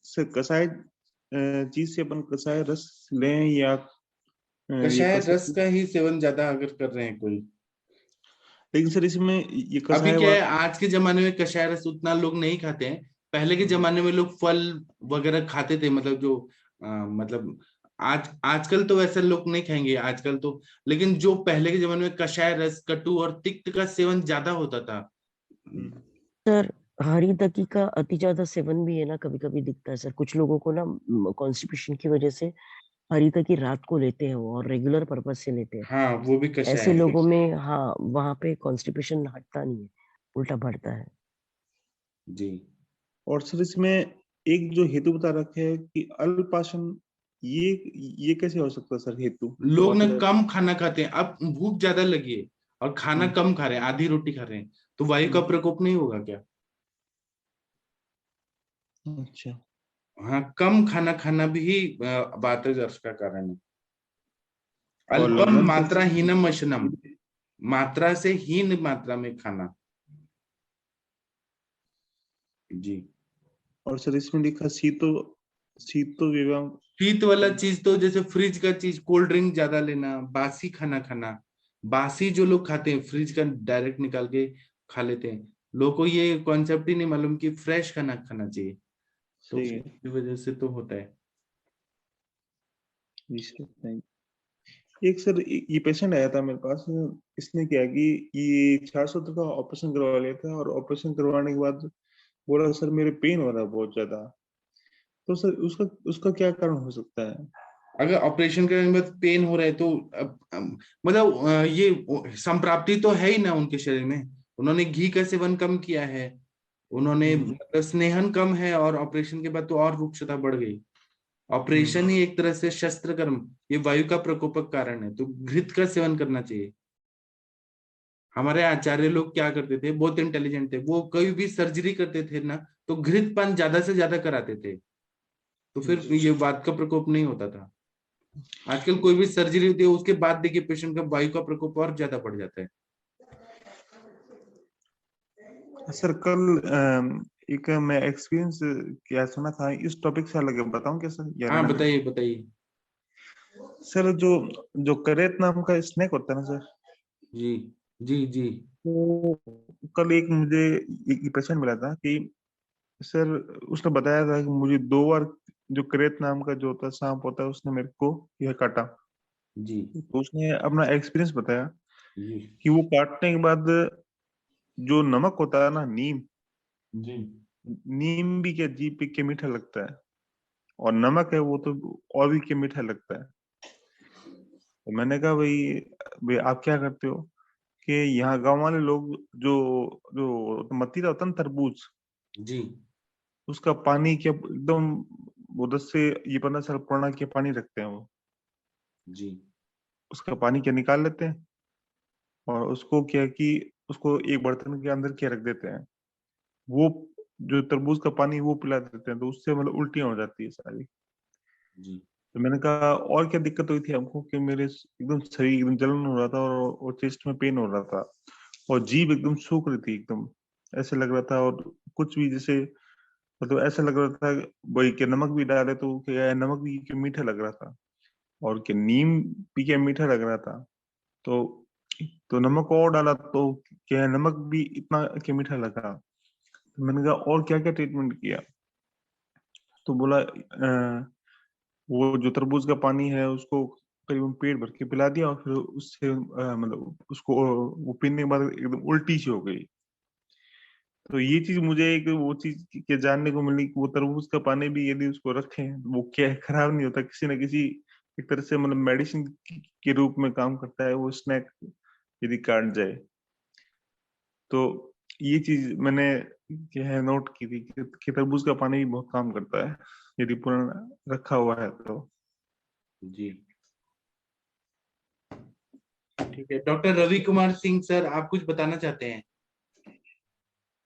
सर कसाय चीज से अपन कसाय रस लें या ये कषाय कसाय, रस का ही सेवन ज्यादा अगर कर रहे हैं कोई। लेकिन सर इसमें ये अभी कसाय क्या है, आज के जमाने में कषाय रस उतना लोग नहीं खाते हैं। पहले के जमाने में लोग फल वगैरह खाते थे, मतलब जो मतलब आजकल तो वैसे लोग नहीं खाएंगे आजकल तो, लेकिन जो पहले के जमाने में कषाय रस, कटु और तिक्त का सेवन ज्यादा होता था। सर, हरी दकी का अति ज्यादा सेवन भी है ना, कभी-कभी दिखता है सर। कुछ लोगों को ना कॉन्स्टिपेशन की वजह से हरी दकी रात को लेते हैं वो, और रेगुलर पर्पज से लेते हैं। हाँ, वो भी कषाय ऐसे है। लोगों में हाँ, वहाँ पे कॉन्स्टिपेशन हटता नहीं है, उल्टा बढ़ता है। जी, और सर इसमें एक जो हेतु बता रखे है कि अल्पाशन, ये कैसे हो सकता है सर हेतु? लोग ना कम खाना खाते हैं, अब भूख ज्यादा लगी है और खाना कम खा रहे हैं, आधी रोटी खा रहे हैं, तो वायु का प्रकोप नहीं होगा क्या? अच्छा। हाँ, कम खाना खाना भी वातजर्ष का कारण है। और अल्पम लंघन मात्रा कैसे? हीनम वशनम, मात्रा से हीन मात्रा में खाना। जी, और सर इसमें लिखा शीतो विवाह। शीत वाला चीज तो जैसे फ्रिज का चीज, कोल्ड ड्रिंक ज्यादा लेना, बासी खाना खाना। बासी जो लोग खाते हैं फ्रिज का डायरेक्ट निकाल के खा लेते हैं, लोगों को ये कॉन्सेप्ट ही नहीं मालूम कि फ्रेश खाना खाना चाहिए, तो सही है उसकी वजह से तो होता है। जी सर, थैंक यू। एक सर ये पेशेंट आया था मेरे पास, इसने क्या कि ये 400 का ऑपरेशन करवा लिया था, और ऑपरेशन करवाने के बाद बोला सर मेरे पेन हो रहा है बहुत ज्यादा। तो सर उसका उसका क्या कारण हो सकता है? अगर ऑपरेशन करने के बाद पेन हो रहा है तो मतलब ये संप्राप्ति तो है ही ना उनके शरीर में। उन्होंने घी का सेवन कम किया है, उन्होंने मतलब स्नेहन कम है, और ऑपरेशन के बाद तो और रुक्षता बढ़ गई। ऑपरेशन ही एक तरह से शस्त्र कर्म, ये वायु का प्रकोपक कारण है, तो घृत का सेवन करना चाहिए। हमारे आचार्य लोग क्या करते थे, बहुत इंटेलिजेंट थे, वो कोई भी सर्जरी करते थे ना, तो घृत पान ज्यादा से ज्यादा कराते थे, तो फिर ये वात का प्रकोप नहीं होता था। आजकल कोई भी सर्जरी होती है उसके बाद देखिए पेशेंट का वायु का प्रकोप और ज्यादा बढ़ जाता है। सर कल एक मैं एक्सपीरियंस क्या सुना था, इस टॉपिक से अलग है, बताऊं क्या सर? हाँ, बताइए बताइए। सर जो जो करेत नाम का स्नेक होता है ना सर, जी जी जी। वो कल एक मुझे एक पेशेंट मिला था कि सर उसने बताया था कि मुझे 2 बार जो करेत नाम का जो होता है सांप होता है, उसने मेरे को यह काटा। जी तो उसने अपना एक्सपीरियंस बताया जी कि वो काटने के बाद जो नमक होता है ना, नीम, जी नीम भी क्या जीभ पे के मीठा लगता है, और नमक है वो तो और भी के मीठा लगता है। तो मैंने कहा भाई आप क्या करते हो? कि यहाँ गांव वाले लोग जो जो मतीरा होता है ना, तरबूज, जी उसका पानी क्या एकदम वो 10 से ये 15 साल पुराना क्या पानी रखते हैं वो, जी उसका पानी क्या निकाल लेते हैं, और उसको क्या कि उसको एक बर्तन के अंदर क्या रख देते हैं, वो जो तरबूज का पानी वो पिला देते हैं, तो उससे मतलब उल्टियां हो जाती है सारी। जी तो मैंने कहा और क्या दिक्कत हुई थी हमको? कि मेरे एकदम शरीर एकदम जलन हो रहा था, और चेस्ट में पेन हो रहा था, और जीभ एकदम सूख रही थी एकदम, ऐसे लग रहा था। और कुछ भी जैसे मतलब ऐसा लग रहा था वही कि नमक भी डाले तो क्या नमक भी क्या मीठा लग रहा था, और क्या नीम भी क्या मीठा लग रहा था। तो तो नमक और डाला तो क्या है, नमक भी इतना के मीठा लगा। तो मैंने कहा और क्या क्या ट्रीटमेंट किया, तो बोला वो जो तरबूज का पानी है उसको करीबन पेट भर के पिला दिया, और फिर उससे मतलब उसको वो पीने के बाद एकदम उल्टी सी हो गई। तो ये चीज मुझे एक वो चीज के जानने को मिली कि वो तरबूज का पानी भी यदि उसको रखें वो क्या है, खराब नहीं होता, किसी न किसी एक तरह से मतलब मेडिसिन के रूप में काम करता है वो स्नैक यदि काट जाए। तो ये चीज मैंने क्या है नोट की थी कि तरबूज का पानी भी बहुत काम करता है यदि पुराना रखा हुआ है तो। जी ठीक है। डॉक्टर रवि कुमार सिंह सर, आप कुछ बताना चाहते हैं?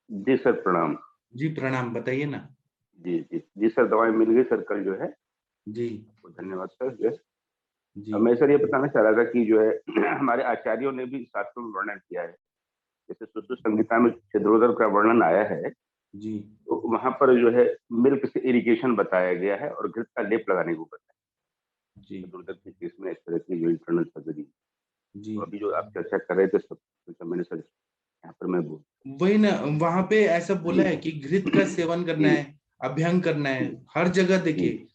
जी सर प्रणाम। जी प्रणाम, बताइए ना। जी जी जी सर, दवाई मिल गई सर कल जो है। जी धन्यवाद सर। जो जी मैं सर ये बताना चाह रहा था कि जो है हमारे आचार्यों ने भी शास्त्रों में वर्णन किया है, जैसे सुश्रुत संहिता में छिद्रोदर का वर्णन आया है, जी तो वहां पर जो है मिल्क से इरिगेशन बताया गया है और घृत का लेप लगाने को बताया जी छिद्रोदर के केस में इस तरह की जो इंटरनल सर्जरी। जी तो अभी जो आप चर्चा कर रहे थे सब तो मैंने सर यहाँ पर मैं वही ना, वहां पे ऐसा बोला जी है कि घृत का सेवन करना जी है, अभ्यंग करना है। जी हर जगह जी देखिए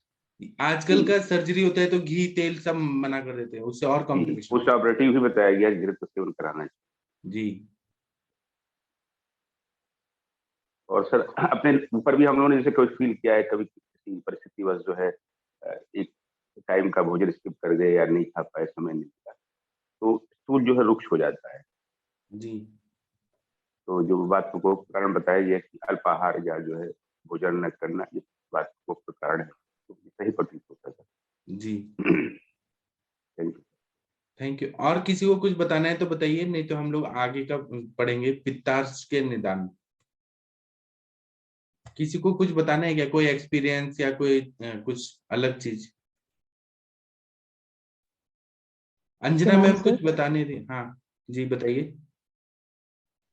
आजकल जी का सर्जरी होता है तो घी तेल सब मना कर देते हैं, उससे और जी कॉम्प्लिकेशन पोस्ट होता ऑपरेटिव भी बताया गया घृत का सेवन कराना है। है। जी और सर अपने ऊपर भी हम लोगों ने जैसे कोई फील किया है कभी किसी परिस्थितिवश जो है एक टाइम का भोजन स्किप कर गए या नहीं खा पाए, समय नहीं मिला, तो स्टूल जो है रुक्ष हो जाता है। जी तो जो बात को कारण बताया गया कि अल्पाहार या जो है भोजन न करना इस बात को कारण है, तो सही प्रतीत होता है। जी थैंक यू। Thank you. और किसी को कुछ बताना है तो बताइए, नहीं तो हम लोग आगे का पढ़ेंगे पित्तार्श के निदान। किसी को कुछ बताना है क्या, कोई एक्सपीरियंस या कोई कुछ अलग चीज? अंजना प्रणाम मैम सर। कुछ बताने थे, हाँ जी बताइए।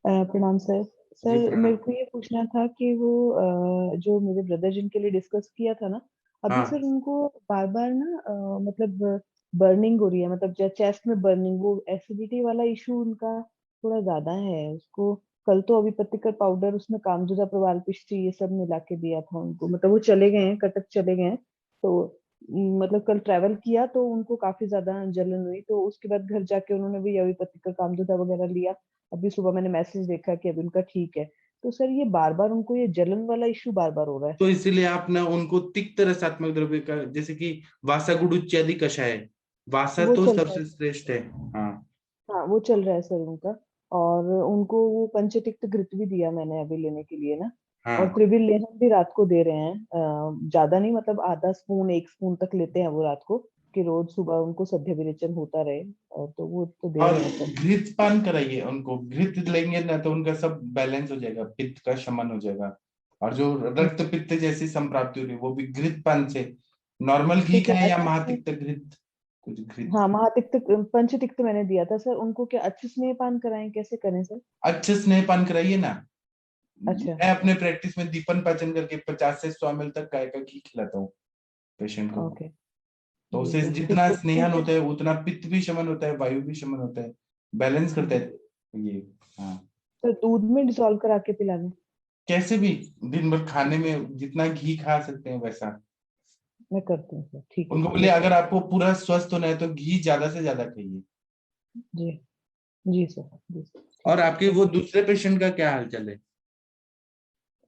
प्रणाम सर। जी सर मेरे प्रणाम। को ये पूछना था कि वो जो मेरे ब्रदर जिनके लिए डिस्कस किया था ना, अभी हाँ सर उनको बार बार ना मतलब बर्निंग हो रही है, मतलब चेस्ट में बर्निंग, वो एसिडिटी वाला इशू उनका थोड़ा ज्यादा है उसको। कल तो अभी पत्तिकर पाउडर उसमें कामजुदा प्रवाल पिष्टी ये सब मिला के दिया था उनको, मतलब वो चले गए हैं, कटक चले गए हैं। तो मतलब कल ट्रैवल किया तो उनको काफी ज्यादा जलन हुई, तो उसके बाद घर जाके उन्होंने भी अभी पत्तिकर कामजुदा वगैरह लिया। अभी सुबह मैंने मैसेज देखा कि अभी उनका ठीक है। तो सर ये बार बार उनको ये जलन वाला इशू बार बार हो रहा है। तो इसीलिए आप ना उनको तिक्त रसात्मक द्रव्य का, जैसे कि वासा गुड़ इत्यादि कषाय, वासा वो तो चल रहा है। सबसे श्रेष्ठ है। हाँ हाँ वो चल रहा है सर उनका। और उनको वो पंचतिक्त घृत भी दिया मैंने अभी लेने के लिए ना। और हाँ त्रिबिल लेहम भी रात को दे रहे हैं, ज्यादा नहीं, मतलब आधा स्पून 1 स्पून तक लेते हैं वो रात को, कि रोज सुबह उनको सध्या विरेचन होता रहे। और तो वो तो दे और रहे हैं सर। घृत पान कराइए उनको, घृत लेंगे ना तो उनका सब बैलेंस हो जाएगा, पित्त का शमन हो जाएगा। और जो रक्त पित्त जैसी संप्राप्ति हो रही है वो भी घृत पान से। नॉर्मल घी ठीक है, खाएं या अच्छे से। महातिक्त घृत, कुछ घृत। हाँ महातिक्त, पंचतिक्त मैंने दिया था सर उनको, क्या अच्छे स्नेह पान कराएं, कैसे करें सर? अच्छे स्नेह पान कराइए ना। अच्छा। मैं अपने प्रैक्टिस में दीपन पाचन करके 50 से 100 ml तक गाय का घी खिलाता हूँ पेशेंट को। ओके। तो जी उससे सर, फिर जितना दूध में स्नेहन क्या? होता है उतना पित्त भी शमन होता है, वायु भी शमन होता है, बैलेंस करता हम्म। है ये। हाँ तो दूध में डिसॉल्व करा के पिला लें? कैसे भी, दिन भर खाने में जितना घी खा सकते हैं वैसा। मैं करती हूँ सर, ठीक है उनको सर, बोले मैं अगर करती आपको पूरा स्वस्थ होना है तो घी ज्यादा से ज्यादा खाइए। हूँ। जी। जी सर, जी सर, और ठीक है, आपके वो थैंक यू। दूसरे पेशेंट का क्या हाल चाल है?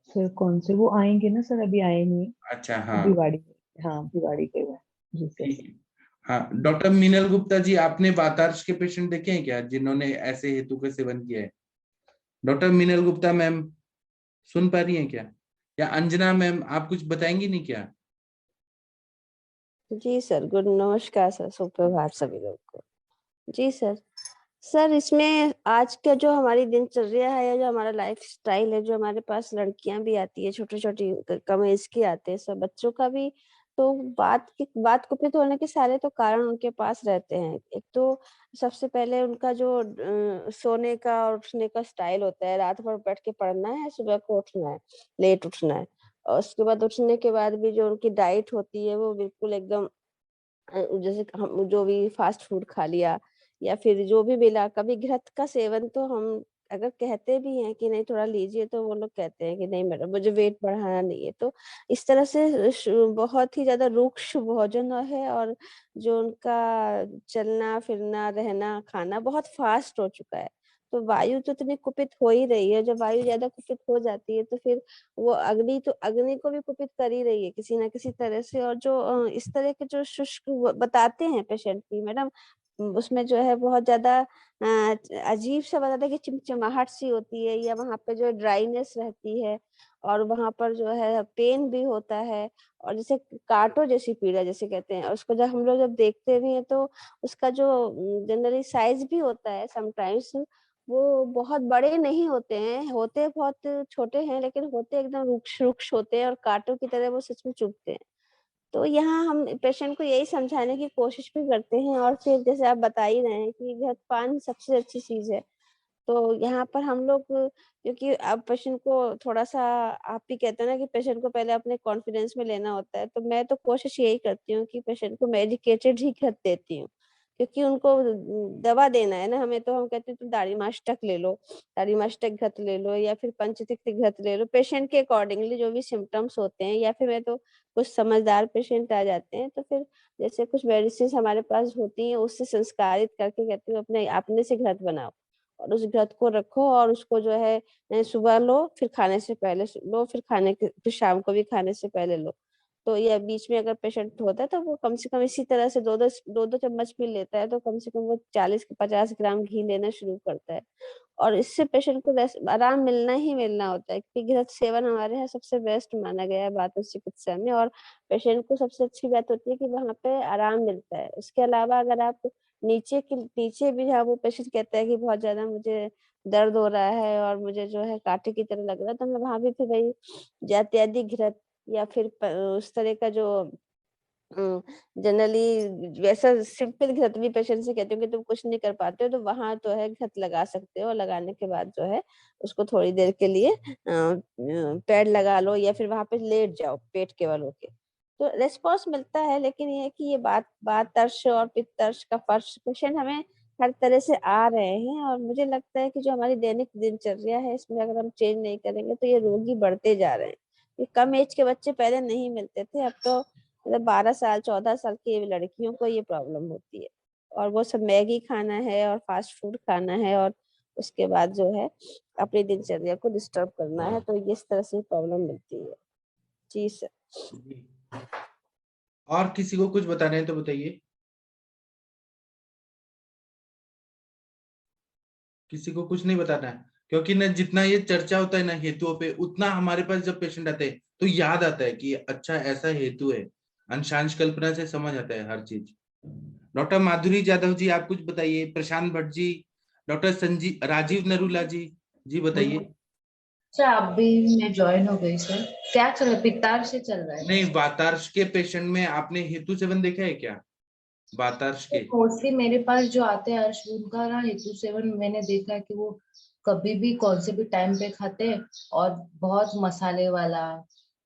सर कौन से? वो आएंगे ना सर, अभी आए नहीं है। अच्छा हाँ भिवाड़ी। हाँ भिवाड़ी के हुए। जी सर। ठीक है। हाँ डॉक्टर मीनल गुप्ता जी, आपने वातार्श के पेशेंट देखे हैं क्या जिन्होंने ऐसे हेतु का सेवन किया है? डॉक्टर मीनल गुप्ता मैम सुन पा रही हैं क्या? या अंजना मैम आप कुछ बताएंगी नहीं क्या? जी सर, गुड नमस्कार सर, सुप्रभात सभी लोग को। जी सर। सर इसमें आज का जो हमारी दिनचर्या है या जो हमारा लाइफ स्टाइल है, जो हमारे पास लड़कियां भी आती है, छोटी छोटी कम एज की आते हैं, सब बच्चों का भी, तो बात कुपित होने के सारे तो कारण उनके पास रहते हैं। एक तो सबसे पहले उनका जो सोने का और उठने का स्टाइल होता है, रात भर बैठ के पढ़ना है, सुबह को उठना है, लेट उठना है। और उसके बाद उठने के बाद भी जो उनकी डाइट होती है वो बिल्कुल एकदम जैसे हम जो भी फास्ट फूड खा लिया या फिर जो भी मिला, कभी घृत का सेवन तो हम अगर कहते भी हैं कि नहीं थोड़ा लीजिए, तो वो लोग कहते हैं कि नहीं मैडम मुझे वेट बढ़ाना नहीं है। तो इस तरह से बहुत ही ज्यादा रुक्ष भोजन है, और जो उनका चलना फिरना रहना खाना बहुत फास्ट हो चुका है। तो वायु तो इतनी कुपित हो ही रही है, जब वायु ज्यादा कुपित हो जाती है तो फिर वो अग्नि को भी कुपित कर ही रही है किसी ना किसी तरह से। और जो इस तरह के जो शुष्क बताते हैं पेशेंट की मैडम, उसमें जो है बहुत ज्यादा अजीब सा बताता है कि चिमचिमाहट सी होती है, या वहां पे जो ड्राइनेस रहती है, और वहां पर जो है पेन भी होता है, और जैसे कांटों जैसी पीड़ा जैसे कहते हैं। और उसको जब हम लोग जब देखते भी हैं तो उसका जो जनरली साइज भी होता है समटाइम्स, वो बहुत बड़े नहीं होते हैं, होते बहुत छोटे हैं, लेकिन होते एकदम रुक्ष रुक्ष होते हैं, और कांटों की तरह वो सच में चुभते हैं। तो यहाँ हम पेशेंट को यही समझाने की कोशिश भी करते हैं। और फिर जैसे आप बता ही रहे हैं कि घृतपान सबसे अच्छी चीज है, तो यहाँ पर हम लोग, क्योंकि अब पेशेंट को थोड़ा सा, आप भी कहते हैं ना कि पेशेंट को पहले अपने कॉन्फिडेंस में लेना होता है, तो मैं तो कोशिश यही करती हूँ कि पेशेंट को मेडिकेटेड ही घृत देती हूँ, क्योंकि उनको दवा देना है ना हमें। तो हम कहते हैं तुम दाढ़ी मास्टक ले लो, दाढ़ी मास्टक घृत ले लो, या फिर पंचतिक्त घृत ले लो, पेशेंट के अकॉर्डिंगली जो भी सिम्टम्स होते हैं। या फिर मैं तो कुछ समझदार पेशेंट आ जाते हैं तो फिर जैसे कुछ मेडिसिन हमारे पास होती हैं, उससे संस्कारित करके कहती हूँ अपने अपने से घृत बनाओ, और उस घृत को रखो, और उसको जो है सुबह लो, फिर खाने से पहले लो, फिर शाम को भी खाने से पहले लो। तो या बीच में अगर पेशेंट होता है तो वो कम से कम इसी तरह से दो दो चम्मच भी लेता है, तो कम से कम वो 40-50 ग्राम घी लेना शुरू करता है। और इससे पेशेंट को आराम मिलना ही मिलना होता है, क्योंकि घृत सेवन हमारे यहाँ सबसे बेस्ट माना गया है वातु चिकित्सा में। और पेशेंट को सबसे अच्छी बात होती है कि वहाँ पे आराम मिलता है। उसके अलावा अगर आप नीचे भी जहाँ वो पेशेंट कहता है कि बहुत ज्यादा मुझे दर्द हो रहा है और मुझे जो है कांटे की तरह लग रहा है, तो मैं वहां भी फिर वही जात्यादि घृत, या फिर उस तरह का जो जनरली वैसा सिंपल घृत भी पेशेंट से कहती हूँ कि तुम कुछ नहीं कर पाते हो, तो वहां तो है घृत लगा सकते हो। और लगाने के बाद जो है उसको थोड़ी देर के लिए पैड लगा लो, या फिर वहां पे लेट जाओ पेट केवल होके, तो रेस्पॉन्स मिलता है। लेकिन ये है कि ये बात तर्श और पित्तर्श का फर्श पेशेंट हमें हर तरह से आ रहे हैं, और मुझे लगता है कि जो हमारी दैनिक दिनचर्या है इसमें अगर हम चेंज नहीं करेंगे तो ये रोगी बढ़ते जा रहे हैं। ये कम एज के बच्चे पहले नहीं मिलते थे, अब तो मतलब 12 साल 14 साल की लड़कियों को ये प्रॉब्लम होती है, और वो सब मैगी खाना है और फास्ट फूड खाना है, और उसके बाद जो है अपनी दिनचर्या को डिस्टर्ब करना है, तो इस तरह से प्रॉब्लम मिलती है। जी सर। जी। और किसी को कुछ बताना है तो बताइए। किसी को कुछ नहीं बताना है, क्योंकि ना जितना ये चर्चा होता है ना हेतुओं पे, उतना हमारे पास जब पेशेंट आते हैं तो याद आता है कि अच्छा ऐसा हेतु है, अंशांश कल्पना से समझ आता है हर चीज। डॉक्टर माधुरी जाधव जी आप कुछ बताइए, प्रशांत भट्ट जी, डॉक्टर संजीव राजीव नरूला जी बताइए। सर अभी मैं ज्वाइन हो गई सर, क्या चल रहा है? पित्तार से चल रहा है? नहीं, वातार्श के पेशेंट में आपने हेतु सेवन देखा है क्या? वातार्श के मोस्टली मेरे पास जो आते हैं अर्श, उनका ना हेतु सेवन मैंने देखा है कि वो कभी भी कौन से भी टाइम पे खाते हैं, और बहुत मसाले वाला,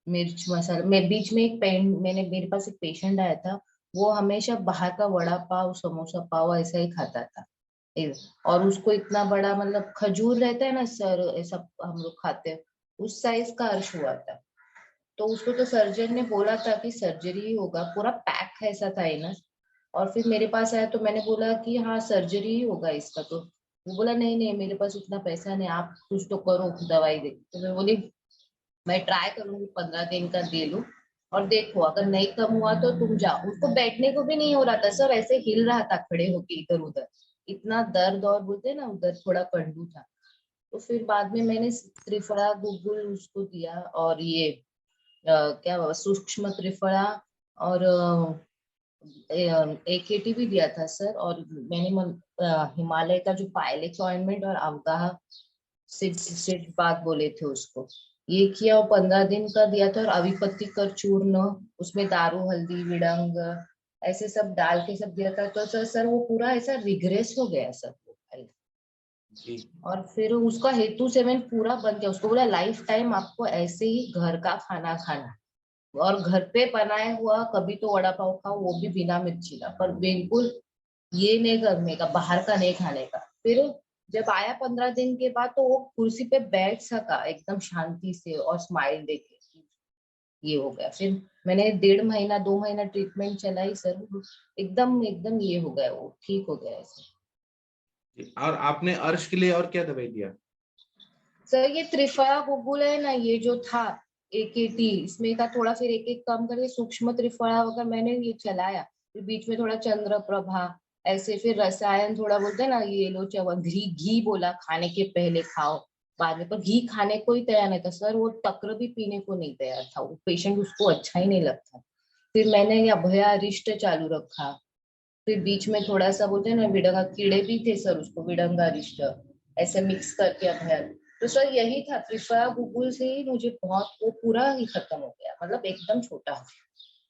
मिर्च मसाला। मैं बीच में मेरे पास एक पेशेंट आया था, वो हमेशा बाहर का वड़ा पाव समोसा पाव ऐसा ही खाता था, और उसको इतना बड़ा मतलब खजूर रहता है ना सर, ऐसा हम लोग खाते हैं, उस साइज का अर्श हुआ था। तो उसको तो सर्जन ने बोला था कि सर्जरी ही होगा, पूरा पैक ऐसा था ना। और फिर मेरे पास आया तो मैंने बोला कि हाँ सर्जरी ही होगा इसका, तो वो बोला नहीं नहीं मेरे पास उतना पैसा नहीं, आप कुछ तो करो दवाई दे। तो मैं बोली मैं ट्राई करूंगी 15 दिन का दे लूं, और देखो अगर नहीं कम हुआ तो तुम जाओ। उसको बैठने को भी नहीं हो रहा था सर, ऐसे हिल रहा था खड़े होके इधर उधर, इतना दर्द, और बोलते ना उधर थोड़ा कंडू था। तो फिर बाद में मैंने त्रिफला गुगुल उसको दिया, और ये क्या सूक्ष्म त्रिफला, और AKT भी दिया था सर। और मैंने हिमालय का जो पायलेक्स ऑइंटमेंट और अवगाह सिट बात बोले थे उसको, ये किया, और 15 दिन का दिया था। और अविपत्ति कर चूर्ण, उसमें दारू हल्दी विडंग ऐसे सब डाल के सब दिया था। तो सर वो पूरा ऐसा रिग्रेस हो गया सर। और फिर उसका हेतु सेवन पूरा बन गया। उसको बोला लाइफ टाइम आपको ऐसे ही घर का खाना खाना, और घर पे बनाया हुआ, कभी तो वड़ा पाव खाओ वो भी बिना मिर्ची का, पर बिल्कुल ये नहीं करने का, बाहर का नहीं खाने का। फिर जब आया 15 दिन के बाद, तो वो कुर्सी पे बैठ सका एकदम शांति से और स्माइल देके। ये हो गया। फिर मैंने 1.5 महीना 2 महीना ट्रीटमेंट चलाई सर, एकदम एकदम ये हो गया, वो ठीक हो गया ऐसे। और आपने अर्श के लिए और क्या दवाई दिया? सर ये त्रिफला गुगुल है ना, ये जो था AKT, इसमें का थोड़ा फिर एक कम करके सूक्ष्म त्रिफला वगैरह मैंने ये चलाया। फिर बीच में थोड़ा चंद्र प्रभा, ऐसे फिर रसायन थोड़ा बोलते हैं ना, ये लो चावल, घी बोला खाने के पहले खाओ, बाद में। पर घी खाने को ही तैयार नहीं था सर, वो तक्र भी पीने को नहीं तैयार था, वो पेशेंट, उसको अच्छा ही नहीं लगता। फिर मैंने ये अभयारिष्ट चालू रखा। फिर बीच में थोड़ा सा बोलते हैं ना विडंगा, कीड़े भी थे सर, उसको विडंगारिष्ट ऐसे मिक्स करके अभया। तो सर यही था, त्रिफला गुगुल से ही मुझे बहुत, वो पूरा ही खत्म हो गया, मतलब एकदम छोटा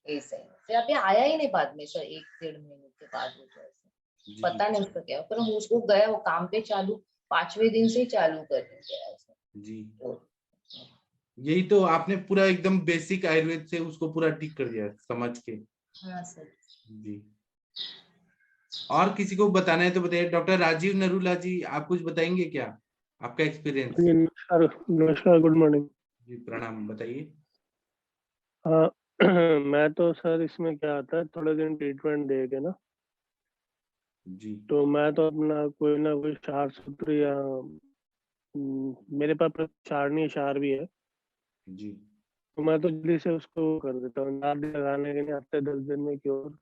ऐसे। फिर अभी आया ही नहीं बाद में सर, 1-1.5 महीने के बाद वो तो ऐसे, पता नहीं उसका क्या, पर उसको गया वो काम पे चालू 5वें दिन से ही चालू कर दिया ऐसे। जी, यही तो आपने पूरा एकदम बेसिक आयुर्वेद से उसको पूरा ठीक कर दिया समझ के। हाँ सर जी, और किसी को बताना है तो बताइए। डॉक्टर राजीव नरूला जी, आप कुछ बताएंगे क्या, आपका एक्सपीरियंस? नमस्कार, नमस्कार, गुड मॉर्निंग जी प्रणाम, बताइए। हाँ मैं तो सर इसमें क्या आता है, थोड़े दिन ट्रीटमेंट दे के ना, जी, तो मैं तो अपना कोई ना कोई क्षार सूत्र या मेरे पास प्रचारणीय क्षार भी है, जी, तो मैं तो जल्दी से उसको कर देता हूँ, 4 दिन लगाने के लिए, हफ्ते 10 दिन में क्योर।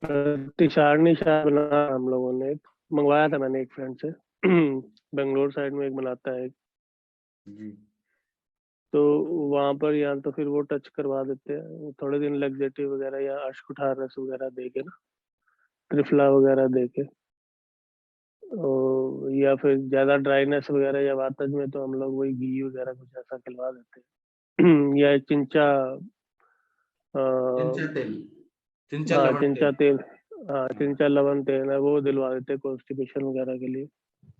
प्रतिक्षारणी क्षार बना हम लोगों ने, एक मंगवाया था मैंने एक फ्रेंड से बेंगलोर साइड में एक बनाता है एक, जी, तो वहां पर या तो फिर वो टच करवा देते हैं, थोड़े दिन लग्जेटिव वगैरह या अश्कुठार रस वगैरह दे के ना, त्रिफला वगैरह दे के, या फिर ज्यादा ड्राइनेस वगैरह या वातज में तो हम लोग वही घी वगैरह कुछ ऐसा खिलवा देते हैं या चिंचा, चिंचा तेल, चिंचा हाँ लवण चिंचा तेल। तेल, हाँ चिंचा लवण तेल है, वो दिलवा देते हैं कॉन्स्टिपेशन वगैरह के लिए,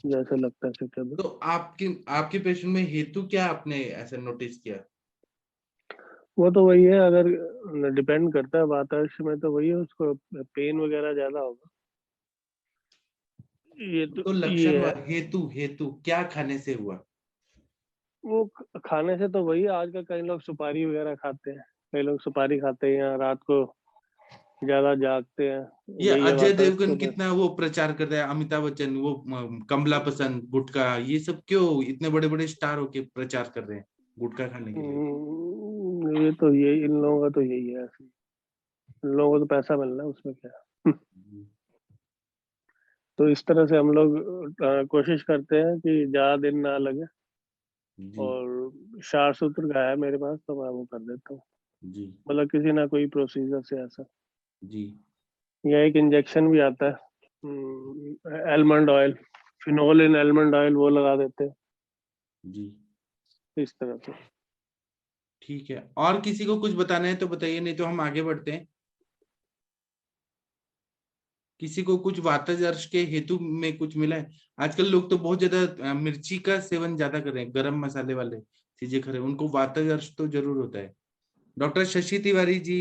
जैसे लगता है सुटेबल। तो आपके पेशेंट में हेतु क्या आपने ऐसा नोटिस किया? वो तो वही है, अगर डिपेंड करता है वातावरण में, तो वही है, उसको पेन वगैरह ज्यादा होगा, ये तो तो लक्षण ये है। हेतु हेतु क्या खाने से हुआ? वो खाने से तो वही, आजकल कई लोग सुपारी वगैरह खाते हैं, कई लोग सुपारी खाते हैं या रात को ज्यादा जागते हैं, ये यही है अजय वातावरण देवगन को। कितना वो प्रचार करता है, अमिताभ बच्चन, वो कमला पसंद, गुटखा, ये सब क्यों इतने बड़े बड़े स्टार होके प्रचार कर रहे हैं गुटखा खाने के लिए? ये तो ये इन लोगों का तो यही है, इन लोगों को तो पैसा मिलना है, उसमें क्या है। तो इस तरह से हम लोग कोशिश करते हैं कि ज्यादा दिन ना लगे, जी, और क्षार सूत्र का है मेरे पास, तो मैं वो कर देता हूँ, जी, मतलब किसी ना कोई प्रोसीजर से ऐसा। जी, या एक इंजेक्शन भी आता है, एलमंड ऑयल, फिनोल इन एलमंड ऑयल, वो लगा देते हैं जी, इस तरह से। ठीक है। और किसी को कुछ बताना है तो बताइए, नहीं तो हम आगे बढ़ते हैं। किसी को कुछ वातज के हेतु में कुछ मिला है? आजकल लोग तो बहुत ज्यादा मिर्ची का सेवन ज्यादा कर रहे हैं, गरम मसाले वाले चीजें खा रहे हैं, उनको वातज तो जरूर होता है। डॉक्टर शशि तिवारी जी,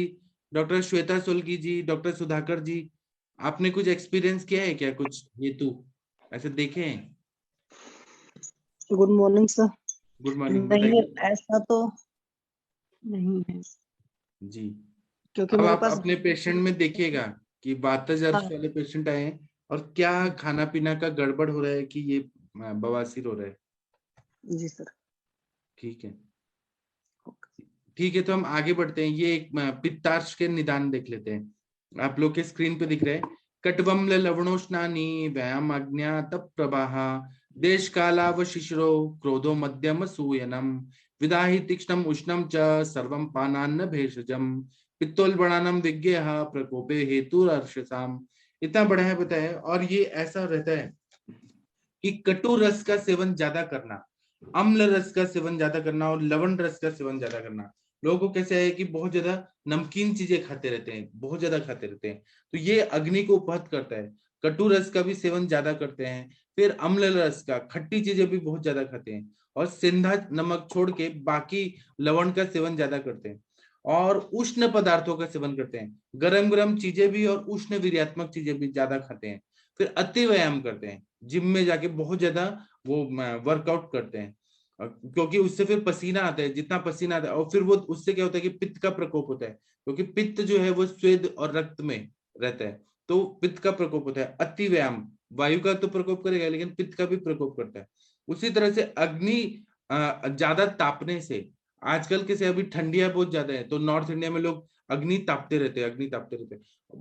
डॉक्टर श्वेता सोलगी जी, डॉक्टर सुधाकर जी, आपने कुछ एक्सपीरियंस किया है क्या, कुछ हेतु ऐसे देखे हैं? Good morning sir. Good morning, नहीं, बताइए। ऐसा तो नहीं है, जी, क्योंकि अब मेरे आप पास अपने पेशेंट में देखिएगा कि वातज हाँ वाले पेशेंट आए हैं और क्या खाना पीना का गड़बड़ हो रहा है कि ये बवासीर हो रहा है। जी सर। ठीक है, ठीक है, तो हम आगे बढ़ते हैं। ये एक पित्तार्श के निदान देख लेते हैं। आप लोग के स्क्रीन पे दिख रहे हैं, कटबम्ल लवणोष्णानी व्यायाम अज्ञा तप प्रवाह देश कालाव शिशिरो क्रोधो मध्यम सूयनम विदाहि तीक्ष्णम उष्णम च सर्वम पानान्न भेषजम पित्तोल्बणानम विज्ञेह प्रकोपे हेतु अर्षसाम। इतना बड़ा है बताया। और ये ऐसा रहता है कि कटु रस का सेवन ज्यादा करना, अम्ल रस का सेवन ज्यादा करना और लवण रस का सेवन ज्यादा करना। लोगों को कैसे है कि बहुत ज्यादा नमकीन चीजें खाते रहते हैं, बहुत ज्यादा खाते रहते हैं, तो ये अग्नि को उपहत करता है। कटु रस का भी सेवन ज्यादा करते हैं, फिर अम्ल रस का, खट्टी चीजें भी बहुत ज्यादा खाते हैं, और सिंधा नमक छोड़ के बाकी लवण का सेवन ज्यादा करते हैं। और उष्ण पदार्थों का सेवन करते हैं, गरम गरम चीजें भी और उष्ण वीर्यात्मक चीजें भी ज्यादा खाते हैं। फिर अति व्यायाम करते हैं, जिम में जाके बहुत ज्यादा वो वर्कआउट करते हैं, क्योंकि उससे फिर पसीना आता है, जितना पसीना आता है, और फिर वो उससे क्या होता है कि पित्त का प्रकोप होता है, क्योंकि पित्त जो है वो स्वेद और रक्त में रहता है, तो पित्त का प्रकोप होता है। अति व्यायाम वायु का तो प्रकोप करेगा, लेकिन पित्त का भी प्रकोप करता है। उसी तरह से अग्नि ज्यादा तापने से, आजकल के से अभी ठंडियां बहुत ज्यादा है, तो नॉर्थ इंडिया में लोग अग्नि तापते रहते हैं।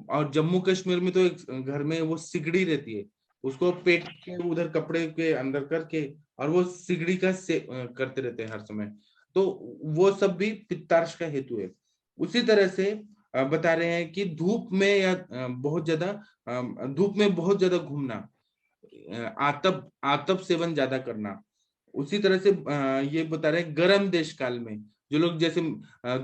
और जम्मू कश्मीर में तो एक घर में वो सिगड़ी रहती है, उसको पेट के उधर कपड़े के अंदर करके और वो सिगड़ी का से करते रहते हैं हर समय, तो वो सब भी पित्तार्श का हेतु है। उसी तरह से बता रहे हैं कि धूप में या धूप में बहुत ज्यादा घूमना, आतप सेवन ज्यादा करना। उसी तरह से ये बता रहे हैं गर्म देश काल में जो लोग जैसे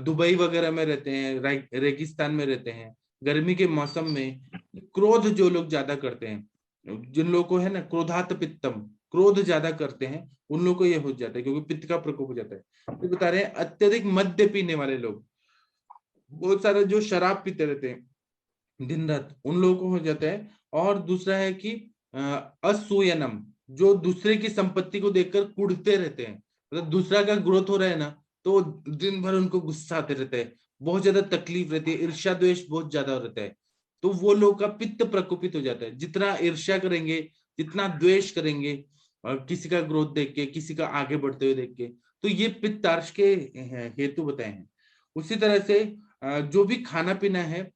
दुबई वगैरह में रहते हैं, रेगिस्तान में रहते हैं, गर्मी के मौसम में क्रोध जो लोग ज्यादा करते हैं, जिन लोगों को है ना क्रोधात पित्तम, क्रोध ज्यादा करते हैं, उन लोगों को ये हो जाता है क्योंकि पित्त का प्रकोप हो जाता है। तो बता रहे हैं अत्यधिक मद्य पीने वाले लोग, बहुत सारे जो शराब पीते रहते हैं दिन रात, उन लोगों को हो जाता है। और दूसरा है कि असूयनम, जो दूसरे की संपत्ति को देखकर कुढ़ते रहते हैं, मतलब दूसरा का ग्रोथ हो रहा है ना, तो दिन भर उनको गुस्सा आते रहता है, बहुत ज्यादा तकलीफ रहती है, ईर्ष्या द्वेष बहुत ज्यादा रहता है, तो वो लोग का पित्त प्रकोपित हो जाता है। जितना ईर्ष्या करेंगे, जितना द्वेष करेंगे किसी का ग्रोथ देख के, किसी का आगे बढ़ते हुए देख के, तो ये पित्तार्श के हेतु बताए हैं। उसी तरह से जो भी खाना पीना है,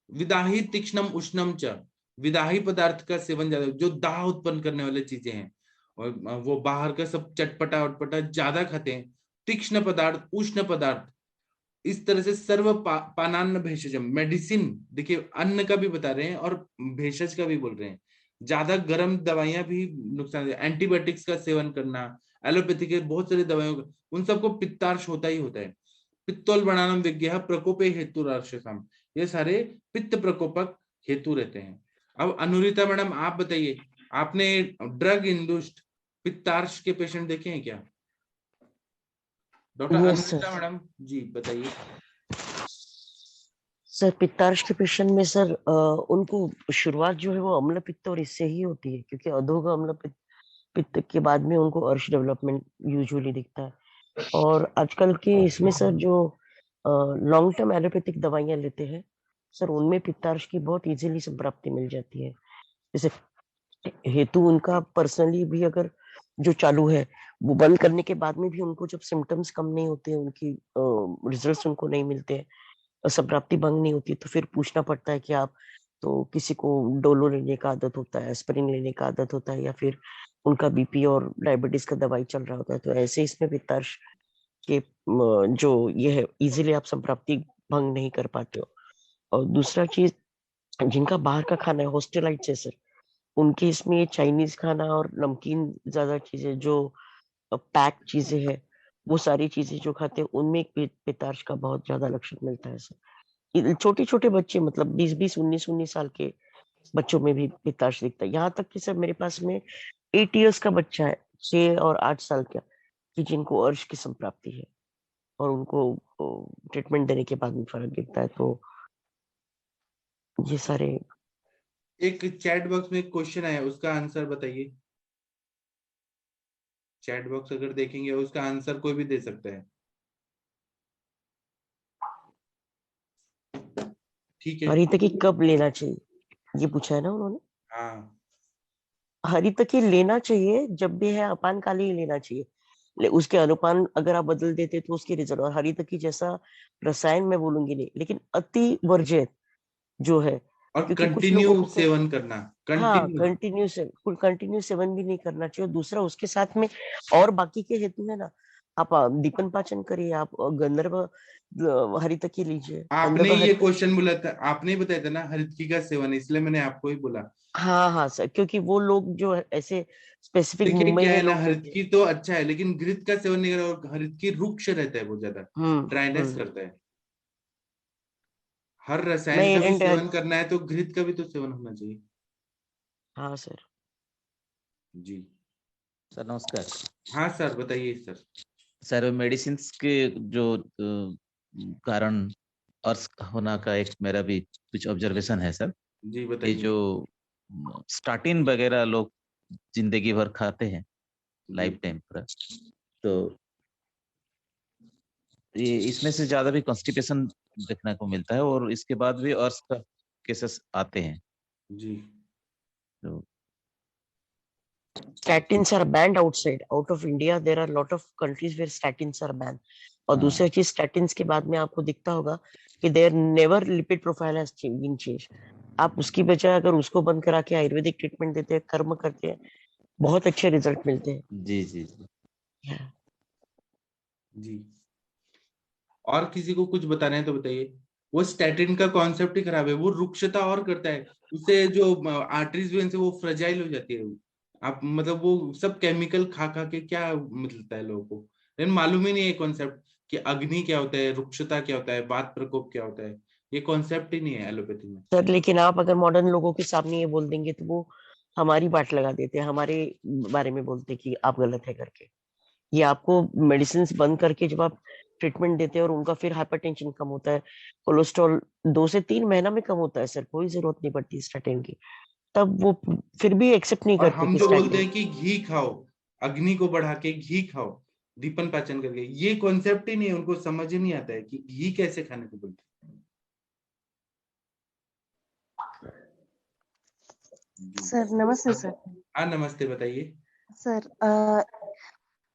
विदाही तीक्ष्णम उष्णम च, विदाही पदार्थ का सेवन ज्यादा, जो दाह उत्पन्न करने वाले चीजें हैं, और वो बाहर का सब चटपटा उटपटा ज्यादा खाते हैं। तीक्ष्ण पदार्थ, उष्ण पदार्थ, इस तरह से सर्व पानान्न भेषजम, मेडिसिन, देखिए अन्न का भी बता रहे हैं और भेषज का भी बोल रहे हैं। ज्यादा गर्म दवाइयां भी नुकसान, एंटीबायोटिक्स का सेवन करना, एलोपैथी के बहुत सारी दवाइयों का, उन सबको पित्तार्श होता ही होता है। पित्तोल बनानम विज्ञा प्रकोपे हेतु रार्षसम, ये सारे पित्त प्रकोपक हेतु रहते हैं। अब अनुरिता मैडम आप बताइए, आपने ड्रग इंड्यूस्ड पित्तार्श के पेशेंट देखे हैं क्या? डॉक्टर अनुरिता मैडम जी बताइए। सर पित्तार्श के पेशेंट में सर उनको शुरुआत जो है वो अम्ल पित्त और इससे ही होती है, क्योंकि अधोगा अम्ल पित्त के बाद में उनको अर्श डेवलपमेंट यूजुअली दिखता है। और आजकल के इसमें सर जो लॉन्ग टर्म एलोपैथिक दवाइयां लेते हैं सर, उनमें पित्तार्श की बहुत इजीली संप्राप्ति मिल जाती है। जैसे हेतु उनका पर्सनली भी अगर जो चालू है, वो बंद करने के बाद में भी उनको जब सिम्टम्स कम नहीं होते, उनकी रिजल्ट्स उनको नहीं मिलते, संप्राप्ति भंग नहीं होती, तो फिर पूछना पड़ता है कि आप, तो किसी को डोलो लेने का आदत होता है, एस्पिरिन लेने का आदत होता है, या फिर उनका बीपी और डायबिटीज का दवाई चल रहा होता है, तो ऐसे इसमें पित्तार्श के जो ये है इजीली आप संप्राप्ति भंग नहीं कर पाते हो। और दूसरा चीज, जिनका बाहर का खाना है, हॉस्टलाइट्स है सर, उनके इसमें चाइनीज खाना और नमकीन ज्यादा चीजें, जो पैक चीजें हैं, वो सारी चीजें जो खाते हैं, उनमें पित्तार्श का बहुत ज्यादा लक्षण मिलता है सर। छोटे छोटे बच्चे, मतलब 20-20, 19-19 साल के बच्चों में भी पित्तार्श दिखता है। यहाँ तक कि सर मेरे पास में 8 इयर्स का बच्चा है, 6 और 8 साल का, कि जिनको अर्श की संप्राप्ति है और उनको ट्रीटमेंट देने के बाद में फर्क दिखता है। तो ये सारे। एक चैट बॉक्स में एक क्वेश्चन आया, उसका आंसर बताइए। चैट बॉक्स अगर देखेंगे उसका आंसर कोई भी दे सकता है, ठीक है? हरितकी कब लेना चाहिए, ये पूछा है ना उन्होंने। हाँ, हरितकी लेना चाहिए जब भी है, अपानकाली ही लेना चाहिए। उसके अनुपान अगर आप बदल देते तो उसके रिजल्ट, और हरितकी जैसा रसायन मैं बोलूंगी नहीं, लेकिन अति वर्जित जो है, और क्योंकि कुछ लोगों को सेवन करना, हाँ कंटिन्यू सेवन भी नहीं करना चाहिए। दूसरा उसके साथ में और बाकी के हेतु है ना, आप दीपन पाचन करिए, आप गंधर्व हरितकी लीजिए। आपने ये क्वेश्चन बोला था, आपने बताया था ना हरितकी का सेवन, इसलिए मैंने आपको ही बोला। हाँ सर, क्योंकि वो लोग जो ऐसे स्पेसिफिक मुंबई क्या में है ना, लोग, हरितकी तो अच्छा है, लेकिन घृत का सेवन नहीं करा, और हरितकी रुक्ष रहता है, बहुत ज्यादा ड्राइनेस करता है। हर रसायन का भी सेवन करना है तो घृत का भी तो सेवन होना चाहिए। हाँ सर जी सर नमस्कार। हाँ सर बताइए सर। सर मेडिसिन के जो कारण अर्श होना का एक मेरा भी कुछ ऑब्जर्वेशन है सर। जी ये बताइए। जो स्टार्टिन वगैरह लोग जिंदगी भर खाते हैं लाइफ टाइम पूरा, तो ये इसमें से ज्यादा भी कॉन्स्टिपेशन देखने को मिलता है और इसके बाद भी अर्श का केसेस आते हैं। जी तो statins are banned outside out of India. There are a lot of countries where statins are banned. और दूसरी चीज statins के बाद में आपको दिखता होगा कि their never lipid profile has been changed. आप उसकी बजाय अगर उसको बंद करा के आयुर्वेदिक ट्रीटमेंट देते हैं, कर्म करते हैं, बहुत अच्छे रिजल्ट मिलते हैं। जी जी जी जी। और किसी को कुछ बताना है तो बताइए। वो स्टैटिन का कॉन्सेप्ट ही खराब है, वो रुक्षता और करता है, उससे जो आर्टरीज वेन्स है वो फ्रेजाइल हो जाती है। आप मतलब वो सब केमिकल खा खा के क्या मिलता है लोगों को, लेकिन मालूम ही नहीं है कॉन्सेप्ट कि अग्नि क्या होता है, रुक्षता क्या होता है, वात प्रकोप क्या होता है, ये कॉन्सेप्ट ही नहीं है एलोपैथी में। सर लेकिन आप अगर मॉडर्न लोगों के सामने ये बोल देंगे तो वो हमारी बात लगा देते हैं, हमारे बारे में बोलते हैं कि आप गलत है करके। ये आपको मेडिसिन बंद करके जब आप ट्रीटमेंट देते हैं और उनका फिर हाइपरटेंशन कम होता है, कोलेस्ट्रॉल 2 से 3 महीना में कम होता है सर, कोई जरूरत नहीं पड़ती स्टैटिन की, तब वो फिर भी एक्सेप्ट नहीं और करते हम कि जो बोलते स्टैटिन। हैं कि घी खाओ, अग्नि को बढ़ा के घी खाओ दीपन पाचन करके, ये कॉन्सेप्ट ही नहीं है, उनको समझ ही नहीं आता है कि घी कैसे खाने को बोलते हैं। सर नमस्ते सर। हाँ नमस्ते, बताइए। सर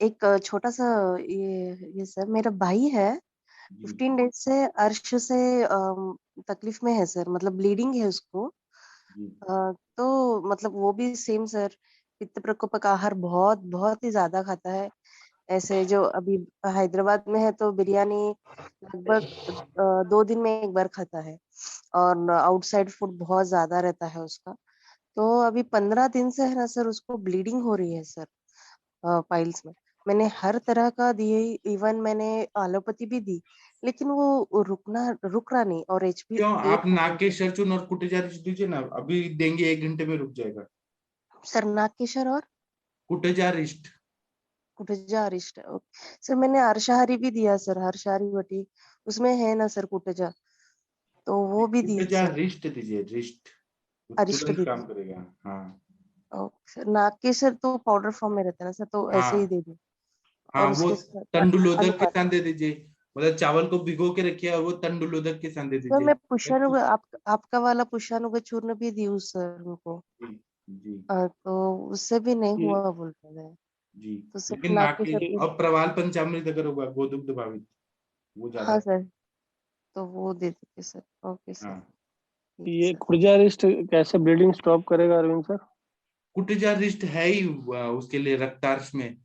एक छोटा सा ये सर, मेरा भाई है 15 डेज से अर्श से तकलीफ में है सर, मतलब ब्लीडिंग है उसको। तो मतलब वो भी सेम सर, पित्त प्रकोप का आहार बहुत बहुत ही ज्यादा खाता है। ऐसे जो अभी हैदराबाद में है तो बिरयानी लगभग 2 दिन में एक बार खाता है, और आउटसाइड फूड बहुत ज्यादा रहता है उसका। तो अभी 15 दिन से है ना सर, उसको ब्लीडिंग हो रही है सर पाइल्स में। मैंने हर तरह का दिए, इवन मैंने एलोपैथी भी दी, लेकिन वो रुक रहा नहीं। और HP क्यों, 8 आप नाक के शरचून और कुटेजार दीजिए ना, अभी देंगे 1 घंटे में रुक जाएगा। सर नाक केशर और कुटेजारिस्ट। कुटेजारिस्ट सर, मैंने अर्शाहारी भी दिया सर, हर्षहारी वटी उसमें है ना सर कुटेजा, तो वो भी दी सर। रिस्ट दीजिए, रिस्ट अरिष्ट तुरंत भी काम दी। करेगा। हाँ सर नाक केशर तो पाउडर फॉर्म में रहता है ना सर, तो ऐसे ही हाँ दे दो। हाँ, और वो उसके साथ तंडुलोदक के अनुपात साथ दे दीजिए, मतलब चावल को भिगो के रखिए और वो तंडुलोदक के साथ दे सर, दीजिए। मैं पुष्पानु आपका वाला पुष्पानु चूर्ण भी दी उस सर उनको, जी तो उससे भी नहीं ये- हुआ बोलते हैं। जी, तो सिर्फ लेकिन नाक नाक के के सर और प्रवाल पंचामृत अगर होगा गोदुग्ध भावित, वो ज्यादा हाँ है। सर, तो वो दे दीजिए सर। Okay sir. हाँ, ये कुर्जारिस्ट कैसे ब्लीडिंग स्टॉप करेगा अरविंद सर? कुटेजा रिस्ट है ही उसके लिए रक्तार्श में।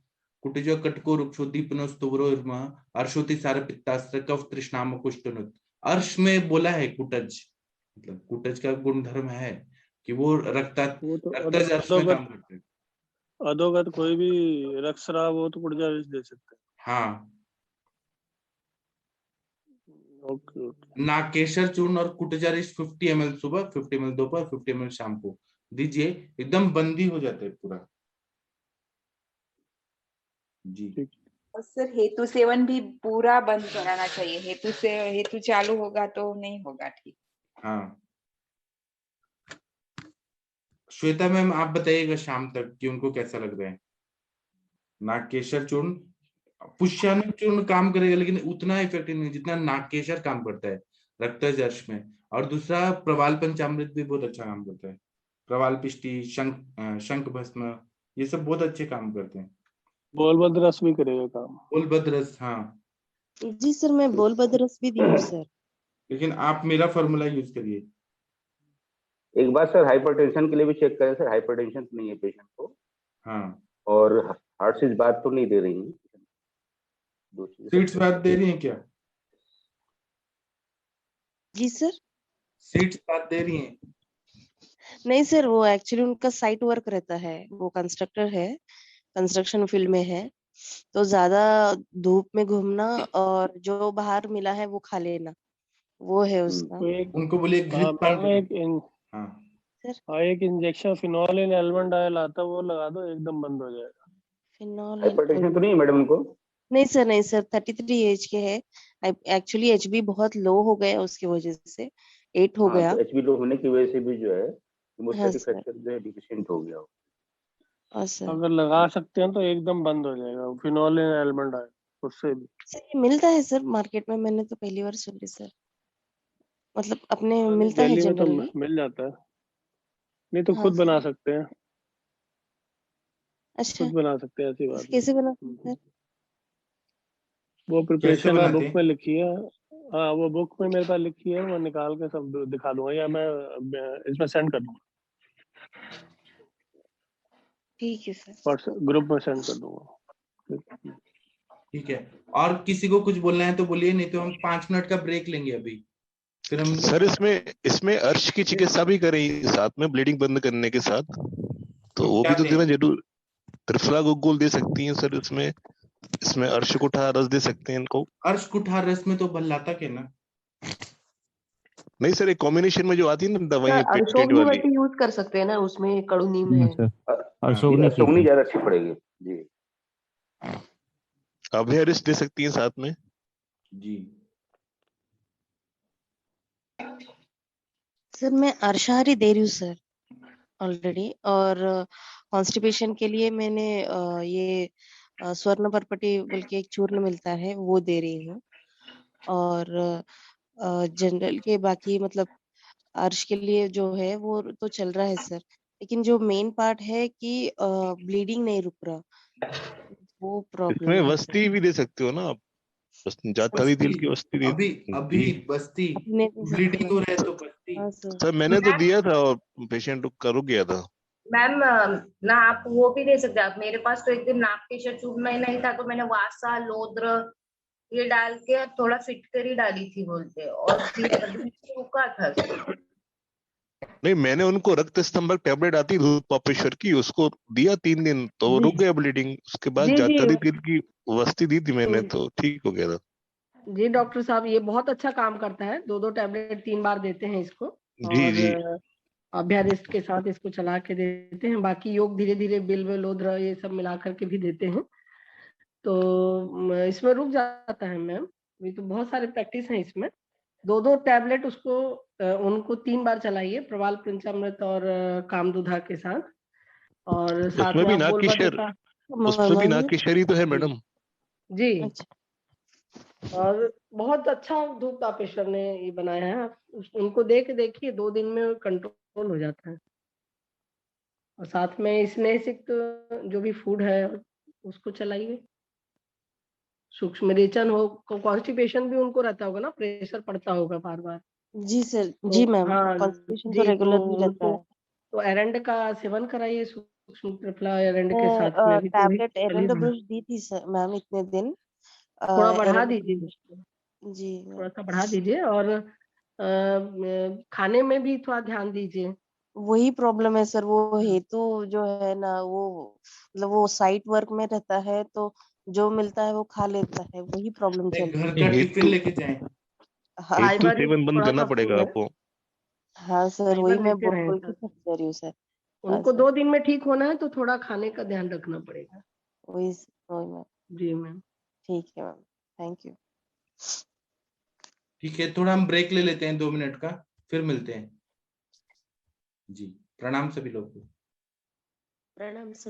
कुटेजो कटको रुक्षो दीपनो स्तुवरो इर्मा अर्शोति सार पित्तास्त्र कफ तृष्णाम कुष्ठनुत। अर्श में बोला है कुटज, मतलब कुटज का गुणधर्म है कि वो वो तो रक्तज अर्श में काम करते हैं। अधोगत कोई भी रक्तस्राव हो तो कुर्जारिस्ट दे सकते हाँ, हैं। Okay okay. नाकेशर चूर्ण और कुटजारिश 50 ml सुबह, 50 ml दोपहर, 50 ml शाम को दीजिए, एकदम बंदी हो जाते हैं पूरा। जी। और सर हेतु सेवन भी पूरा बंद कराना चाहिए, हेतु चालू होगा तो नहीं होगा ठीक। हाँ श्वेता मैम, आप बताइएगा शाम तक कि उनको कैसा लग रहा है। नागकेशर चूर्ण, पुष्यानु चूर्ण काम करेगा लेकिन उतना इफेक्टिव नहीं जितना नागकेशर काम करता है रक्तज अर्श में। और दूसरा प्रवाल पंचामृत भी बहुत अच्छा काम करता है, प्रवाल पिष्टी, शंख भस्म, ये सब बहुत अच्छे काम करते हैं। बोलबद्ध रस भी करेगा काम। बोलबद्ध रस, हाँ जी सर, मैं बोलबद्ध रस भी दी हूँ सर। लेकिन आप मेरा फॉर्मूला यूज करिए। एक बार सर हाइपरटेंशन के लिए भी चेक करें सर, हाइपरटेंशन तो नहीं है पेशेंट को। हाँ, और हार्ट से बात तो नहीं दे रही हैं, सीड्स बात दे रही हैं क्या? जी सर, सीड्स बात दे रही हैं? नहीं सर, वो एक्चुअली उनका साइट वर्क रहता है, वो कंस्ट्रक्टर है, कंस्ट्रक्शन फील्ड में है, तो ज्यादा धूप में घूमना और जो बाहर मिला है वो खा लेना, वो है उसका। उनको बोलिए घृत पान करें। हाँ, एक इंजेक्शन फिनोल इन एल्मंडाइल आता है, वो लगा दो, एकदम बंद हो जाएगा। फिनोल हाइपरटेंशन तो नहीं है मैडम उनको? नहीं सर 33 एज के है, एक्चुअली एचबी बहुत लो हो गया उसकी वजह से 8 हो हाँ गया। तो एचबी लो होने की वजह से भी जो है हाँ हीमोस्टैटिक सर। फैक्टर जो है डिफिशिएंट हो गया हो। हाँ सर। अगर लगा सकते हैं तो एकदम बंद हो जाएगा फिनोलिन एल्मंडाइड, उससे भी। सर ये मिलता है सर मार्केट में, मैंने तो पहली बार सुनी सर, मतलब अपने हाँ, नहीं, मिलता है दिल्ली में तो जनरली। मिल जाता है, नहीं तो हाँ खुद बना सर। सकते हैं, अच्छा, खुद बना सकते हैं, ऐसी बात नहीं। कैसे बना सर? वो कैसे प्रिपरेशन है, बनाते बुक हैं? में लिखी है। हाँ वो बुक में मेरे पास लिखी है, मैं निकाल के सब दिखा दूंगा, या मैं इसमें सेंड कर दूंगा, ठीक है सर। व्हाट्सएप ग्रुप में सेंड कर दूंगा। ठीक है, और किसी को कुछ बोलना है तो बोलिए, नहीं तो हम 5 मिनट का ब्रेक लेंगे अभी, फिर हम। सर इसमें अर्श की चिकित्सा भी करें साथ में, ब्लीडिंग बंद करने के साथ, तो वो क्या भी तो देना दें? जरूर। त्रिफला गुगुल दे सकती हैं सर, इसमें अर्श कुठार रस दे सकते हैं इनको। अर्श कुठार रस में तो भल्लातक है ना? नहीं सर, एक कॉम्बिनेशन में जो आती है ना दवाइयाँ पेटेंट अशोकनी वाली। वटी यूज कर सकते हैं ना, उसमें कड़ू नीम है। जी अशोकनी ठीक अशोकनी है। ज्यादा अच्छी पड़ेगी जी। अभयरिश दे सकती हैं साथ में। जी सर मैं अर्शाहारी दे रही हूँ सर ऑलरेडी, और कॉन्स्टिपेशन के लिए मैंने ये स्वर्ण परपटी बोल के एक चूर्ण मिलता है वो दे रही हूँ, और जनरल के बाकी मतलब अर्श के लिए जो है वो तो चल रहा है सर, लेकिन जो मेन पार्ट है कि ब्लीडिंग नहीं रुक रहा, वो प्रॉब्लम इसमें है सर। वस्ती भी दे सकते हो ना आप, जातारी बस्ती, तिल की वस्ती दे। अभी जी बस्ती अपने दे सकते ब्लीडिंग हैं। हो रहा है तो बस्ती। हाँ सर। सर, मैंने तो दिया था और पेशेंट का रुक गया था। मैम ना आप वो भी दे सकते हैं आप, मेरे पास तो एक दिन नाक के चूर्ण ही नहीं था तो मैंने वासा लोद्र ये डाल के थोड़ा फिटकरी डाली थी बोलते, और फिर अभी रुका था सर। नहीं, मैंने उनको रक्त स्तंभक टैबलेट आती धूत पापेश्वर की, उसको दिया 3 दिन तो वो जी रुक गया ब्लीडिंग। उसके बाद जी जी जातारी तिल की वस्ती दी थी मैंने, तो ठीक हो गया था। जी डॉक्टर साहब, ये बहुत अच्छा काम करता है। 2 टैबलेट 3 बार देते हैं इसको, जी जी। और अभ्यारिष्ट के साथ इसको चला के देते हैं। बाकी योग धीरे धीरे बिल्व लोद्र ये सब मिला करके भी देते हैं, तो इसमें रुक जाता है मैम। ये तो बहुत सारे प्रैक्टिस हैं इसमें। 2 टैबलेट उसको उनको 3 बार चलाइए, प्रवाल पंचामृत और कामदुधा के साथ, और साथ उसमें में भी आप नाक की बोलबा शर का उसमें भी नाक की शरी तो है मैडम। जी। अच्छा। और बहुत अच्छा धूप तापेश्वर ने ये बनाया है, आप उनको दे के देखिए, 2 दिन में कंट्रोल हो जाता है। और साथ में स्नेह सिक्त जो भी फूड है उसको चलाइए। सूक्ष्म रेचन हो, कॉन्स्टिपेशन भी उनको रहता होगा ना, प्रेशर पड़ता होगा बार बार। जी सर। तो जी मैम, हाँ कॉन्स्टिपेशन तो जी, तो रेगुलरली रहता उनको है। तो एरंड का सेवन कराइए, सूक्ष्म त्रिफला एरंड के साथ में भी थोड़ी टैबलेट चलिए एरेंडो ब्रूश दी थी सर मैम इतने दिन। थोड़ा बढ़ा एरेंडो दीजिए ब्रूश उसको, जी मैम। थोड़ा सा बढ़ा दीजिए, और खाने में भी थोड़ा ध्यान दीजिए। वही प्रॉब्लम है सर, वो हेतु जो है ना वो मतलब वो साइट वर्क में रहता है, तो जो मिलता है वो खा लेता है, वही प्रॉब्लम चल घर रही का है। टिफिन लेके जाएं। हाँ हेतु फाइबर सेवन बंद थोड़ा करना सा पड़ेगा फूड है, आपको। हाँ सर, वही फाइबर मैं लेते बोल रहें बोल के सर। समझा रही हूँ सर। हाँ उनको सर, 2 दिन में ठीक होना है तो थोड़ा खाने का ध्यान रखना पड़ेगा। वही वही मैम। जी मैम। ठीक है मैम, थैंक यू। ठीक है, थोड़ा हम ब्रेक ले लेते हैं 2 मिनट का, फिर मिलते हैं। जी प्रणाम सभी लोगों को। प्रणाम सर।